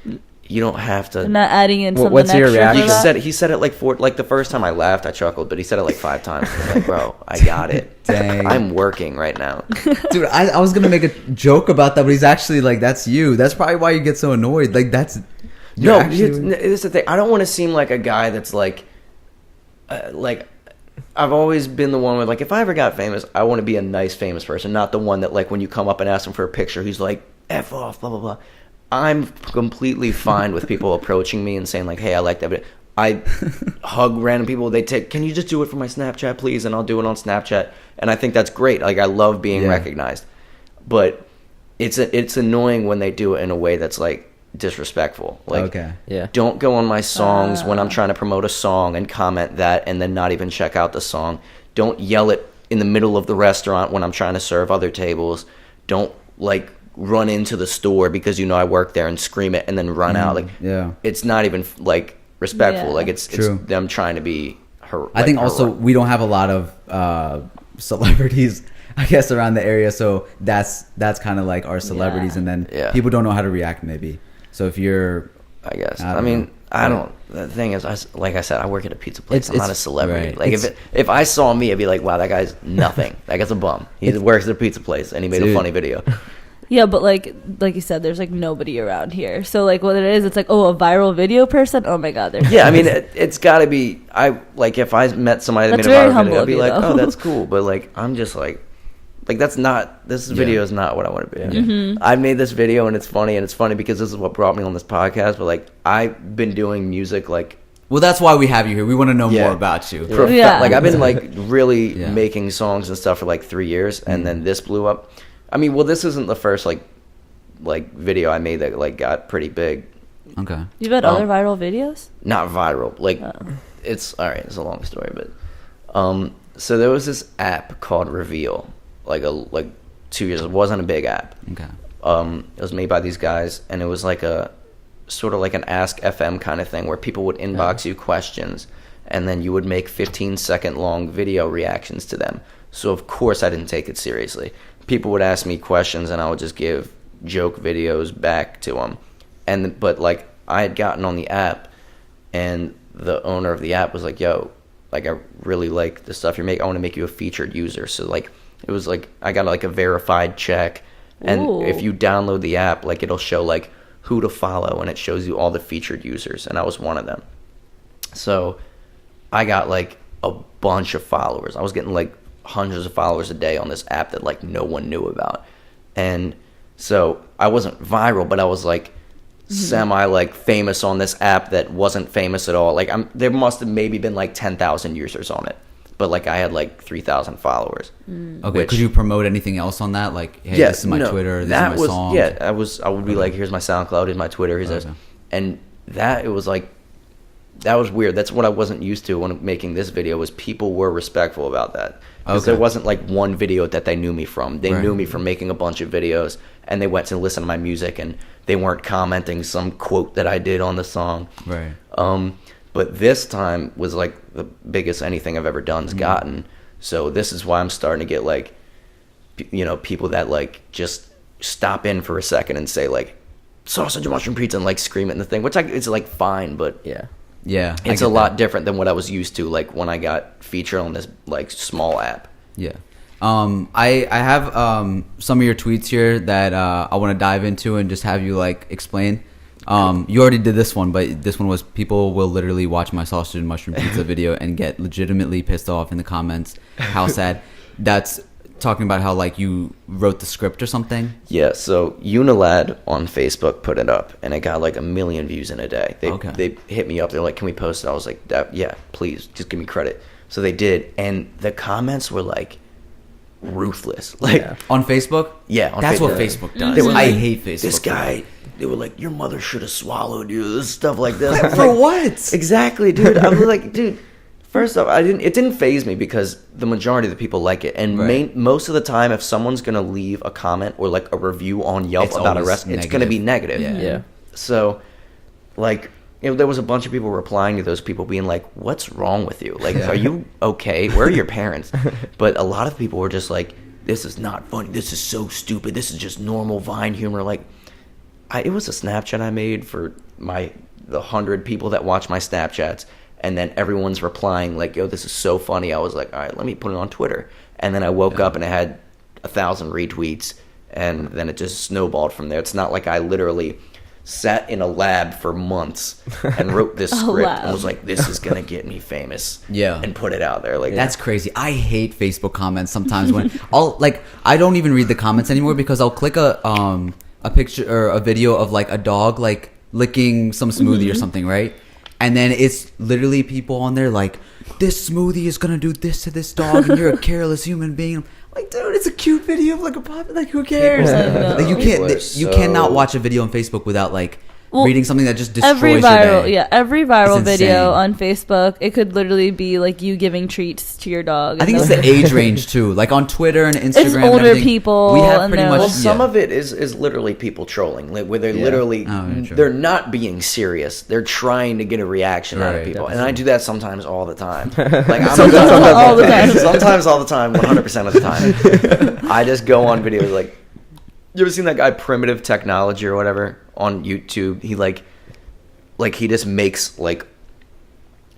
you don't have to. They're not adding in something What's your extra for reaction? that? He said it like the first time I laughed, I chuckled, but he said it like 5 times. I'm like, bro, I got it. Dang. I'm working right now. Dude, I was gonna make a joke about that, but he's actually like, that's you. That's probably why you get so annoyed. Like that's No, actually- it's the thing. I don't want to seem like a guy that's like I've always been the one with like if I ever got famous, I want to be a nice famous person, not the one that like when you come up and ask him for a picture, he's like F off, blah blah blah. I'm completely fine with people approaching me and saying like, hey, I like that, but I hug random people. They take, can you just do it for my Snapchat, please? And I'll do it on Snapchat, and I think that's great. Like I love being recognized, but it's annoying when they do it in a way that's like disrespectful. Like, Okay. Yeah. don't go on my songs when I'm trying to promote a song and comment that and then not even check out the song. Don't yell it in the middle of the restaurant when I'm trying to serve other tables. Don't like run into the store because you know I work there and scream it and then run out. Like, yeah. it's not even like respectful. Yeah. Like it's True. them trying to be her. I think also we don't have a lot of celebrities, I guess, around the area, so that's kind of like our celebrities, and then Yeah. people don't know how to react maybe. So if you're, I guess. I I don't mean, know. I don't. The thing is, like I said, I work at a pizza place. I'm not a It's- celebrity. right. Like It's- if I saw me, I'd be like, wow, that guy's nothing. That guy's a bum. He works at a pizza place and he made a Dude. funny video. Yeah, but like you said, there's like nobody around here. So like what it is, it's like, oh, a viral video person. Oh my god, they're Yeah, I mean, it's got to be. I like if I met somebody that That's made a very viral humble video, I'd of be you, like, though. oh, that's cool. But like, I'm just like that's not. This video is not what I want to be. Mm-hmm. I made this video and it's funny because this is what brought me on this podcast. But like, I've been doing music like. well, that's why we have you here. We want to know Yeah. more about you. Yeah. Like I've been like really Yeah. making songs and stuff for like 3 years, and then this blew up. I mean, well, this isn't the first like video I made that like got pretty big. Okay. You've had other viral videos? Not viral. Like it's all right. It's a long story, but so there was this app called Reveal, like 2 years. It wasn't a big app. Okay. It was made by these guys, and it was like a sort of like an Ask FM kind of thing where people would inbox you questions, and then you would make 15-second long video reactions to them. So of course I didn't take it seriously. People would ask me questions, and I would just give joke videos back to them. But like I had gotten on the app, and the owner of the app was like, "Yo, like I really like the stuff you're making. I want to make you a featured user." So like it was like I got like a verified check, and Ooh. if you download the app, like it'll show like who to follow, and it shows you all the featured users, and I was one of them. So I got like a bunch of followers. I was getting like hundreds of followers a day on this app that like no one knew about. And so I wasn't viral, but I was like semi like famous on this app that wasn't famous at all. Like there must have maybe been like 10,000 users on it, but like I had like 3,000 followers. Okay. Which- Could you promote anything else on that? Like, hey, this is my Twitter. This that is my was, song. Yeah, I would be like, here's my SoundCloud, here's my Twitter, here's this. Okay. And it was like, that was weird. That's what I wasn't used to when making this video, was people were respectful about that. Because Okay. there wasn't like one video that they knew me from. They Right. knew me from making a bunch of videos, and they went to listen to my music, and they weren't commenting some quote that I did on the song. Right. But this time was like the biggest anything I've ever done's gotten. So this is why I'm starting to get like, people that like just stop in for a second and say like, sausage and mushroom pizza, and like scream it in the thing, which it's like fine, but Yeah. Yeah, it's a lot different than what I was used to, like when I got featured on this like small app. Yeah. I have some of your tweets here that I want to dive into and just have you like explain. You already did this one, but this one was people will literally watch my sausage and mushroom pizza video and get legitimately pissed off in the comments. How sad. That's talking about how like you wrote the script or something. Yeah, so Unilad on Facebook put it up, and it got like 1 million views in a day. They hit me up. They're like, "Can we post it?" I was like, "Yeah, please, just give me credit." So they did, and the comments were like ruthless. Like on Facebook. Yeah, on that's Facebook. what Facebook does. They were like, I hate Facebook. This guy. They were like, "Your mother should have swallowed you." This stuff like this. For like, what? Exactly, dude. I was like, dude. First off, it didn't faze me because the majority of the people like it, and most of the time, if someone's gonna leave a comment or like a review on Yelp about a restaurant, it's gonna be negative. Yeah. So, like, there was a bunch of people replying to those people, being like, "What's wrong with you? Like, are you okay? Where are your parents?" But a lot of people were just like, "This is not funny. This is so stupid. This is just normal Vine humor." Like, it was a Snapchat I made for the 100 people that watch my Snapchats. And then everyone's replying like, "Yo, this is so funny." I was like, "All right, let me put it on Twitter." And then I woke up and it had 1,000 retweets, and then it just snowballed from there. It's not like I literally sat in a lab for months and wrote this script and was like, "This is gonna get me famous." Yeah, and put it out there. Like that's crazy. I hate Facebook comments sometimes when I don't even read the comments anymore because I'll click a picture or a video of like a dog like licking some smoothie or something, right? And then it's literally people on there like, "This smoothie is gonna do this to this dog, and you're a careless human being." I'm like, dude, it's a cute video of like a puppy. Like, who cares? Like, you cannot watch a video on Facebook without like reading something that just destroys your day. Every viral video on Facebook, it could literally be like you giving treats to your dog. I think it's the age range too. Like on Twitter and Instagram, it's older people. We have pretty much. Well, some of it is literally people trolling, like, where they're literally they're not being serious. They're trying to get a reaction out of people, and I do that sometimes all the time. Like all the time. Sometimes all the time, 100% of the time. I just go on videos like. You ever seen that guy Primitive Technology or whatever on YouTube? He he just makes like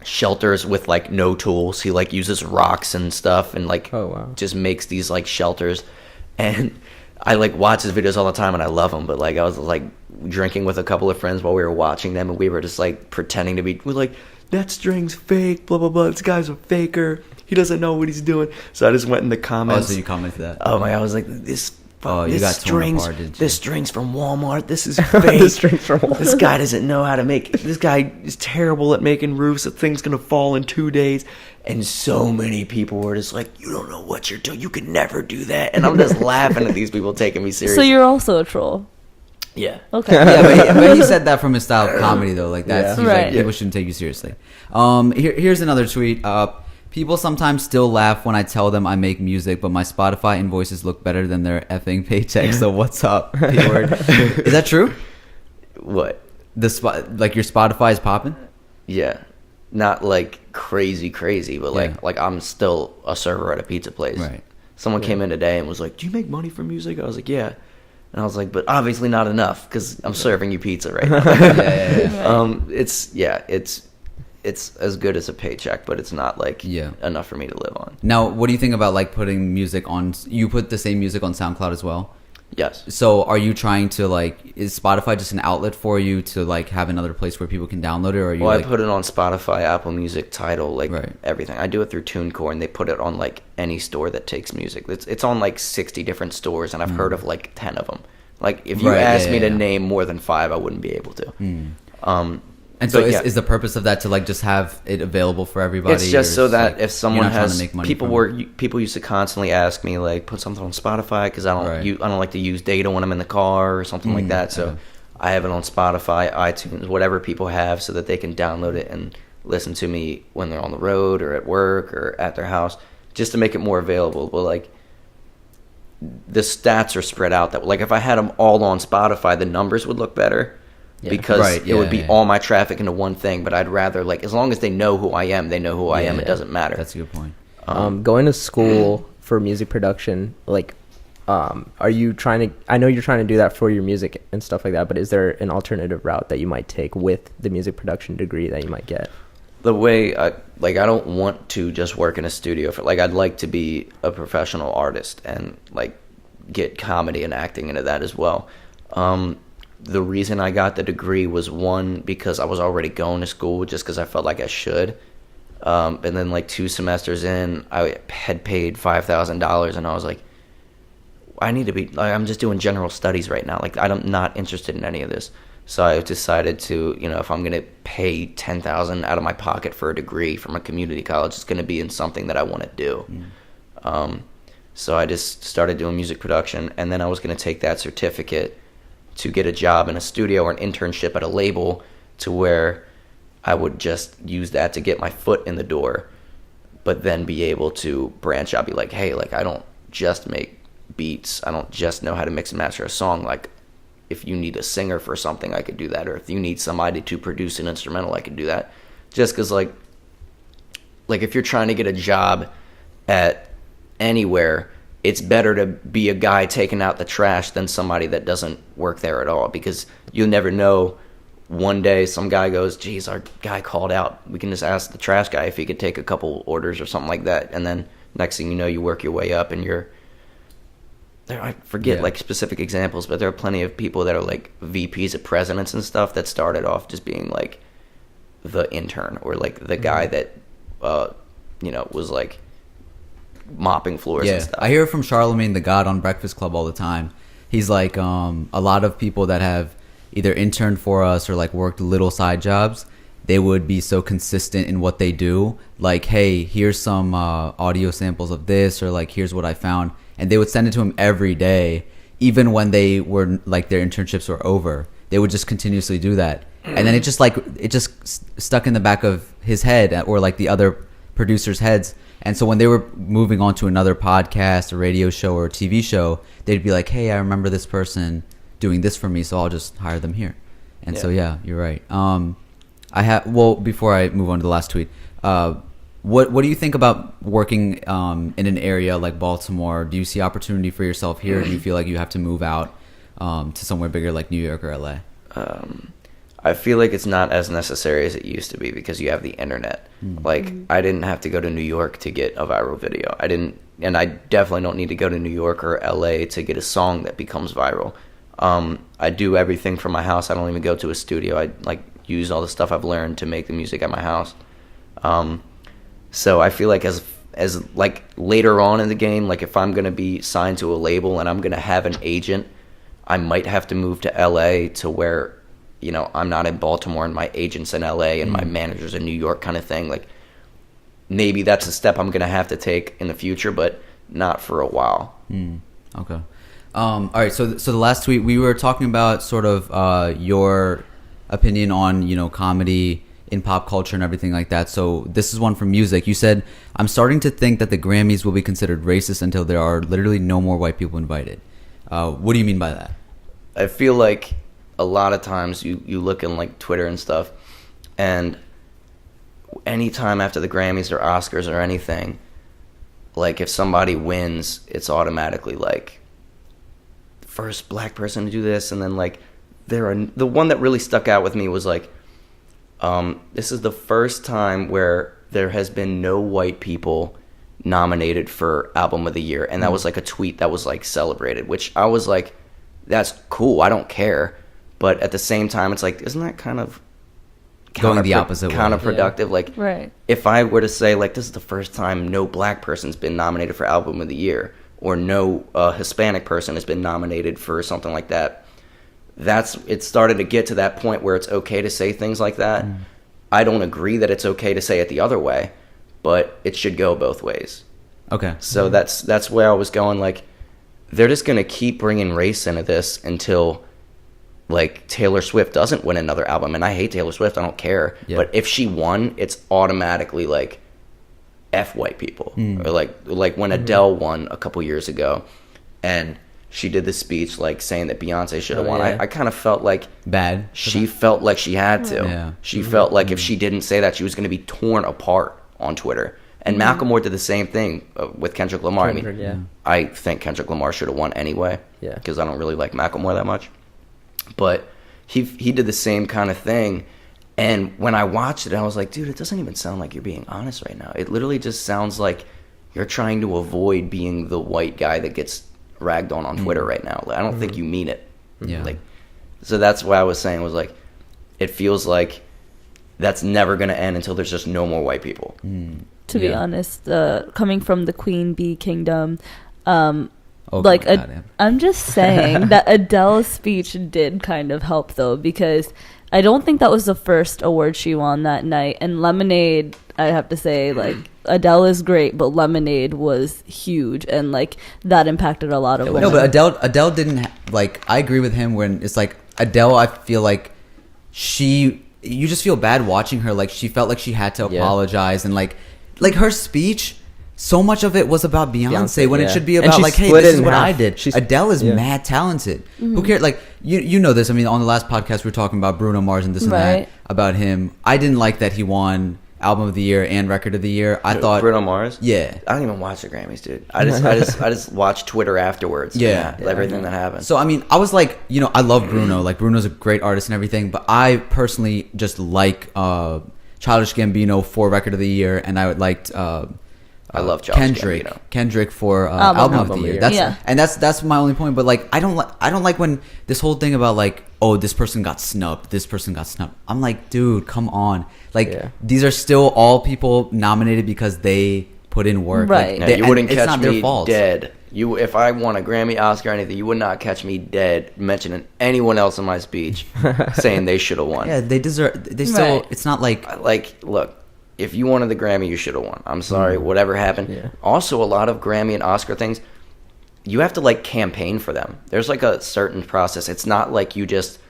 shelters with like no tools. He like uses rocks and stuff and like just makes these like shelters. And I like watch his videos all the time and I love them. But like I was like drinking with a couple of friends while we were watching them, and we were just like pretending to be. We're like, "That string's fake. Blah blah blah. This guy's a faker. He doesn't know what he's doing." So I just went in the comments. Oh, so you commented that? Oh my! I was like, "This." Oh, you got torn apart, didn't you? This string's from Walmart. This is fake. This string's from Walmart. This guy doesn't know how to make. This guy is terrible at making roofs. The thing's gonna fall in 2 days. And so many people were just like, "You don't know what you're doing. You could never do that." And I'm just laughing at these people taking me seriously. So you're also a troll. Yeah. Okay. Yeah, but he said that from his style of comedy though. Like that's he's right. Like people shouldn't take you seriously. Here's another tweet. People sometimes still laugh when I tell them I make music, but my Spotify invoices look better than their effing paychecks. So what's up? P-word. Is that true? What? Like your Spotify is popping? Yeah. Not like crazy, but like I'm still a server at a pizza place. Right. Someone came in today and was like, "Do you make money from music?" I was like, "Yeah." And I was like, "But obviously not enough because I'm serving you pizza right now." It's as good as a paycheck, but it's not like enough for me to live on. Now, what do you think about like putting music on? You put the same music on SoundCloud as well? Yes. So are you trying to like, is Spotify just an outlet for you to like have another place where people can download it? Or are you I put it on Spotify, Apple Music, Tidal, everything. I do it through TuneCore, and they put it on like any store that takes music. It's on like 60 different stores, and I've heard of like 10 of them. Like if you asked me to name more than 5, I wouldn't be able to. And so is the purpose of that to like just have it available for everybody? It's just so that like, if someone has people used to constantly ask me like put something on Spotify because I don't like to use data when I'm in the car or something like that. So I have it on Spotify, iTunes, whatever people have, so that they can download it and listen to me when they're on the road or at work or at their house, just to make it more available. But like the stats are spread out that like if I had them all on Spotify, the numbers would look better. Because it would be all my traffic into one thing, but I'd rather like as long as they know who I am, they know who I am. It doesn't matter. That's a good point. Going to school for music production, like Are you trying to, I know you're trying to do that for your music and stuff like that, but is there an alternative route that you might take with the music production degree that you might get? The way I don't want to just work in a studio for, like, I'd like to be a professional artist and like get comedy and acting into that as well. The reason I got the degree was, one, because I was already going to school just because I felt like I should. And then like 2 semesters in, I had paid $5,000 and I was like, I need to be, like, I'm just doing general studies right now. Like, I'm not interested in any of this. So I decided to, you know, if I'm going to pay $10,000 out of my pocket for a degree from a community college, it's going to be in something that I want to do. So I just started doing music production, and then I was going to take that certificate to get a job in a studio or an internship at a label, to where I would just use that to get my foot in the door, but then be able to branch out, be like, hey, like, I don't just make beats. I don't just know how to mix and master a song. Like, if you need a singer for something, I could do that. Or if you need somebody to produce an instrumental, I could do that. Just because, like if you're trying to get a job at anywhere, it's better to be a guy taking out the trash than somebody that doesn't work there at all. Because you'll never know. One day some guy goes, geez, our guy called out. We can just ask the trash guy if he could take a couple orders or something like that. And then next thing you know, you work your way up, and you're there. I forget like specific examples, but there are plenty of people that are like VPs of presidents and stuff that started off just being like the intern, or like the guy that was like mopping floors and stuff. I hear from Charlemagne the God on Breakfast Club all the time. He's like, a lot of people that have either interned for us or like worked little side jobs, they would be so consistent in what they do. Like, hey, here's some audio samples of this, or like, here's what I found. And they would send it to him every day, even when they were like, their internships were over. They would just continuously do that. And then it just stuck in the back of his head, or like the other producers' heads. And so when they were moving on to another podcast, a radio show, or a TV show, they'd be like, hey, I remember this person doing this for me, so I'll just hire them here. And so, yeah, you're right. Before I move on to the last tweet, what do you think about working in an area like Baltimore? Do you see opportunity for yourself here? Do you feel like you have to move out to somewhere bigger like New York or LA? I feel like it's not as necessary as it used to be, because you have the internet. Like, I didn't have to go to New York to get a viral video. And I definitely don't need to go to New York or LA to get a song that becomes viral. I do everything from my house. I don't even go to a studio. I like use all the stuff I've learned to make the music at my house. So I feel like as like later on in the game, like if I'm gonna be signed to a label and I'm gonna have an agent, I might have to move to LA, to where, you know, I'm not in Baltimore and my agent's in LA and my manager's in New York, kind of thing. Like, maybe that's a step I'm gonna have to take in the future, but not for a while. Okay. All right. So the last tweet, we were talking about sort of your opinion on, you know, comedy in pop culture and everything like that. So this is one from music. You said, I'm starting to think that the Grammys will be considered racist until there are literally no more white people invited. What do you mean by that? I feel like a lot of times you look in like Twitter and stuff, and anytime after the Grammys or Oscars or anything, like if somebody wins, it's automatically like first black person to do this. And then like the one that really stuck out with me was like, this is the first time where there has been no white people nominated for Album of the Year. And that was like a tweet that was like celebrated, which I was like, that's cool, I don't care. But at the same time, it's like, isn't that kind of going the opposite way? Counterproductive. Yeah. Like, right. If I were to say like, this is the first time no black person's been nominated for Album of the Year, or no Hispanic person has been nominated for something like that, it started to get to that point where it's okay to say things like that. I don't agree that it's okay to say it the other way, but it should go both ways. Okay. So that's where I was going. Like, they're just gonna keep bringing race into this until like Taylor Swift doesn't win another album. And I hate Taylor Swift, I don't care. Yeah. But if she won, it's automatically like F white people. Or like when Adele won a couple years ago, and she did this speech like saying that Beyonce should have won. Yeah. I kind of felt like bad. She felt like she had to. Yeah. She felt like if she didn't say that, she was going to be torn apart on Twitter. And Macklemore did the same thing with Kendrick Lamar. I think Kendrick Lamar should have won anyway. Yeah. Because I don't really like Macklemore that much. But he did the same kind of thing. And when I watched it, I was like, dude, it doesn't even sound like you're being honest right now. It literally just sounds like you're trying to avoid being the white guy that gets ragged on Twitter right now. Like, I don't think you mean it. Yeah. Like, so that's what I was saying was like, it feels like that's never going to end until there's just no more white people. To be honest, coming from the Queen Bee Kingdom, I'm just saying that Adele's speech did kind of help, though, because I don't think that was the first award she won that night. And Lemonade, I have to say, like, Adele is great, but Lemonade was huge, and like that impacted a lot of women. No, but Adele didn't I agree with him when it's like Adele. I feel like you just feel bad watching her. Like, she felt like she had to apologize, and like her speech, so much of it was about Beyonce when it should be about like, hey, this is what I did. Adele is mad talented. Who cares? Like, you know this. I mean, on the last podcast we were talking about Bruno Mars and this and that about him. I didn't like that he won Album of the Year and Record of the Year. I thought Bruno Mars. Yeah, I don't even watch the Grammys, dude. I just watch Twitter afterwards. Everything that happened. So I mean, I was like, I love Bruno. Like, Bruno's a great artist and everything, but I personally just like Childish Gambino for Record of the Year, and I liked I love Childish Gambino. Kendrick for Album of the Year. That's my only point. But like, I don't like when this whole thing about like, oh, this person got snubbed. I'm like, dude, come on. Like, these are still all people nominated because they put in work. Right. Like, you wouldn't catch me dead. If I won a Grammy, Oscar, or anything, you would not catch me dead mentioning anyone else in my speech saying they should have won. Yeah, they deserve. They still. It's not like look. If you wanted the Grammy, you should have won. I'm sorry, whatever happened. Yeah. Also, a lot of Grammy and Oscar things, you have to like campaign for them. There's like a certain process. It's not like you just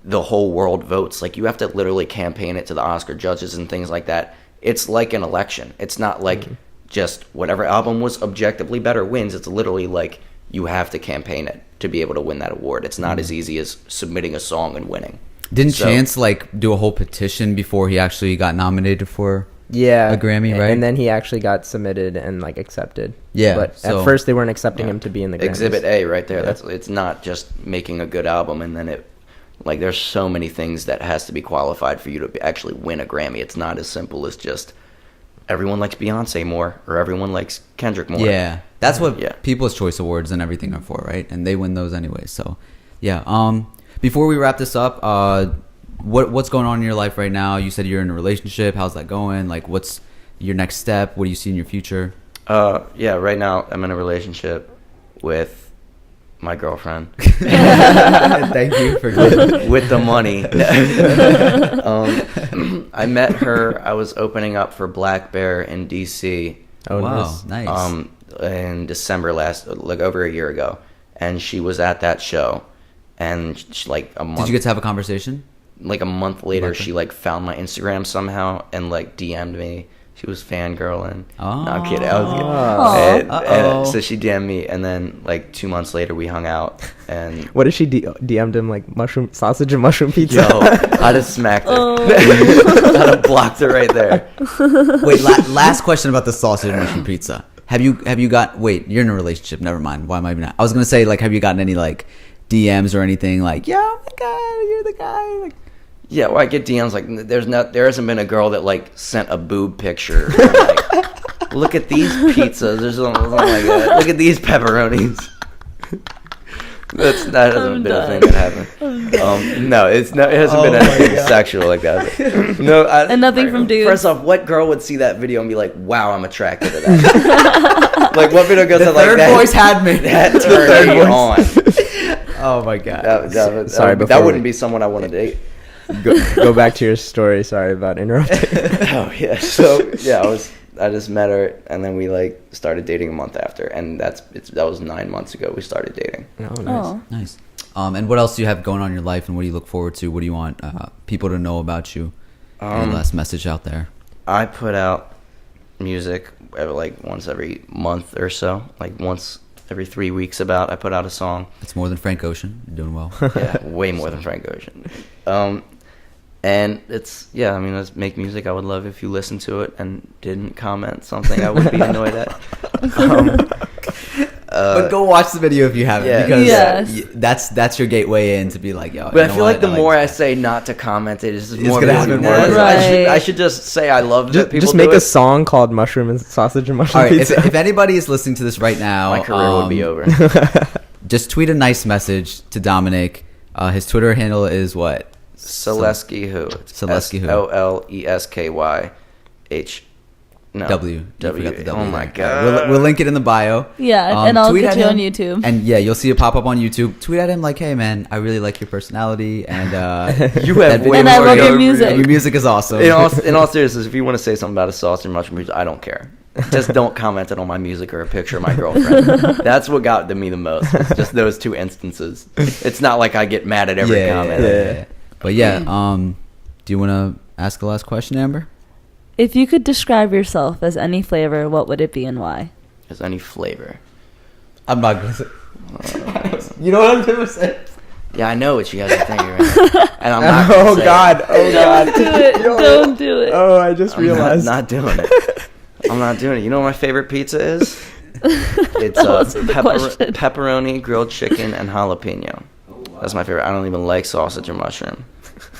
the whole world votes. Like, you have to literally campaign it to the Oscar judges and things like that. It's like an election. It's not like just whatever album was objectively better wins. It's literally like you have to campaign it to be able to win that award. It's not as easy as submitting a song and winning. Didn't Chance like do a whole petition before he actually got nominated for a Grammy, right? And then he actually got submitted and like accepted. Yeah, but at first they weren't accepting him to be in the Grammys. Exhibit A right there. Yeah. It's not just making a good album and then it like there's so many things that has to be qualified for you to actually win a Grammy. It's not as simple as just everyone likes Beyonce more or everyone likes Kendrick more. Yeah, that's what People's Choice Awards and everything are for, right? And they win those anyway. So, yeah. Before we wrap this up, what's going on in your life right now? You said you're in a relationship. How's that going? Like, what's your next step? What do you see in your future? Right now I'm in a relationship with my girlfriend. Thank you for with the money. I met her. I was opening up for Black Bear in DC. Oh, wow, nice. In December over a year ago, and she was at that show. And she, like a month. Did you get to have a conversation? Like a month later, she like found my Instagram somehow and like DM'd me. She was fangirling. Oh, no, I'm kidding. I was kidding. So she DM'd me, and then like 2 months later, we hung out. And what did she DM'd him, like sausage and mushroom pizza? Yo, I'd have smacked her. I'd have blocked her right there. Wait, last question about the sausage and mushroom pizza. Have you got? Wait, you're in a relationship. Never mind. Why am I even? I was gonna say, like, have you gotten any like DMs or anything like, yeah, oh my god, you're the guy? Like, yeah, well, I get DMs like there hasn't been a girl that like sent a boob picture. Like, look at these pizzas or something like that. Look at these pepperonis. That hasn't been a thing that happened. No, it hasn't been anything sexual like that. No, and nothing from dudes. First off, what girl would see that video and be like, "Wow, I'm attracted to that"? Like, what video goes like that? The third voice had me. That turned you on. Oh my god! That wouldn't be someone I want to date. Go back to your story. Sorry about interrupting. Oh yeah. So yeah, I just met her and then we like started dating a month after, and that was 9 months ago. We started dating. Oh, nice. And what else do you have going on in your life, and what do you look forward to? What do you want people to know about you? Any last message out there? I put out music like once every month or so, like once every 3 weeks about. I put out a song. It's more than Frank Ocean. You're doing well. Yeah, way more than Frank Ocean. And it's, I mean, let's make music. I would love if you listened to it and didn't comment something I would be annoyed at. But go watch the video if you haven't, Yeah. because Yes. that's your gateway in to be like, yo. But I feel like the more I say not to comment, it is more gonna going to happen worse. more. Right. I should just say I love that people Just do make it. a song called Mushroom and Sausage and Mushroom All right, Pizza. if anybody is listening to this right now, My career would be over. just tweet a nice message to Dominic. His Twitter handle is what? Soleskywho. Soleskywho. Soleskywh. No. W. You W. forgot the W Oh my there. God. We'll link it in the bio. Yeah, and I'll tweet get at you on him, YouTube. And yeah, you'll see it pop up on YouTube. Tweet at him like, hey man, I really like your personality, and You have way And I more love your over music. and your music is awesome. In all seriousness, if you want to say something about a sausage and mushroom pizza, I don't care. Just don't comment it on my music or a picture of my girlfriend. That's what got to me the most. It's just those two instances. It's not like I get mad at every comment. Yeah. But yeah, do you want to ask the last question, Amber? If you could describe yourself as any flavor, what would it be and why? There's any flavor. I'm not gonna say. You know what I'm gonna say? Yeah, I know what you guys are thinking right now. And I'm not Oh gonna say God! Oh God! Do it. Don't do it. Oh, I just I'm realized. not doing it. I'm not doing it. You know what my favorite pizza is? It's That wasn't the question. pepperoni, grilled chicken, and jalapeno. That's my favorite. I don't even like sausage or mushroom.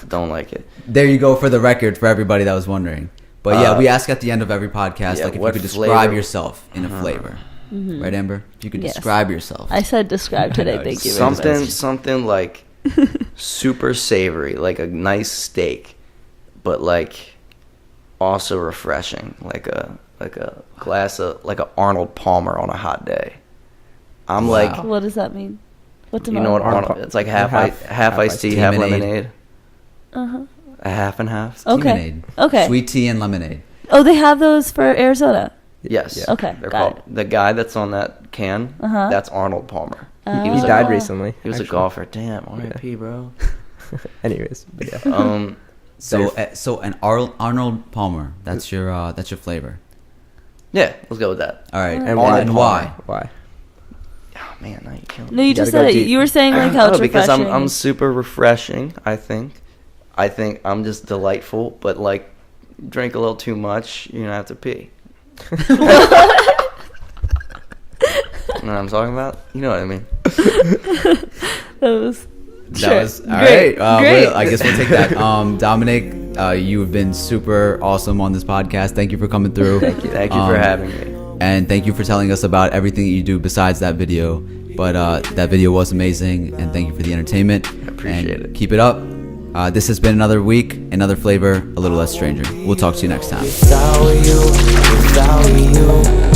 Don't like it. There you go, for the record, for everybody that was wondering. But yeah, we ask at the end of every podcast, yeah, like if you what could describe flavor? yourself in a flavor, right, Amber? If you could Yes. describe yourself. I said describe today. Thank you. very much. Something like super savory, like a nice steak, but like also refreshing, like a glass of like a Arnold Palmer on a hot day. I'm Wow. like, What does that mean? What's an you know what Arnold Arnold? Palmer- It's like half half iced tea, half lemonade. lemonade. Uh-huh. A half and half. Okay. Lemonade. Okay. Sweet tea and lemonade. Oh, they have those for Arizona. Yes. Yeah. Okay, They're got called it. the guy that's on that can. Uh-huh. That's Arnold Palmer. Oh. He was a- died recently. He was actually. a golfer. Damn. R.I.P. Bro. Anyways, but yeah. So an Arnold Palmer. That's your flavor. Yeah. Let's go with that. All right. And And why? why? Why? Oh man, now you killing me. No, you just gotta said go it. deep. You were saying like how it's because refreshing. I'm super refreshing. I think I'm just delightful, but like drink a little too much, you're gonna have to pee. You know what I'm talking about? You know what I mean? That was. That Sure. was all Great. right. Great. I guess we'll take that. Dominic, you've been super awesome on this podcast. Thank you for coming through. Thank you for having me. And thank you for telling us about everything that you do besides that video. But that video was amazing, and thank you for the entertainment. I appreciate and it. Keep it up. This has been another week, another flavor, a little less stranger. We'll talk to you next time. Without you,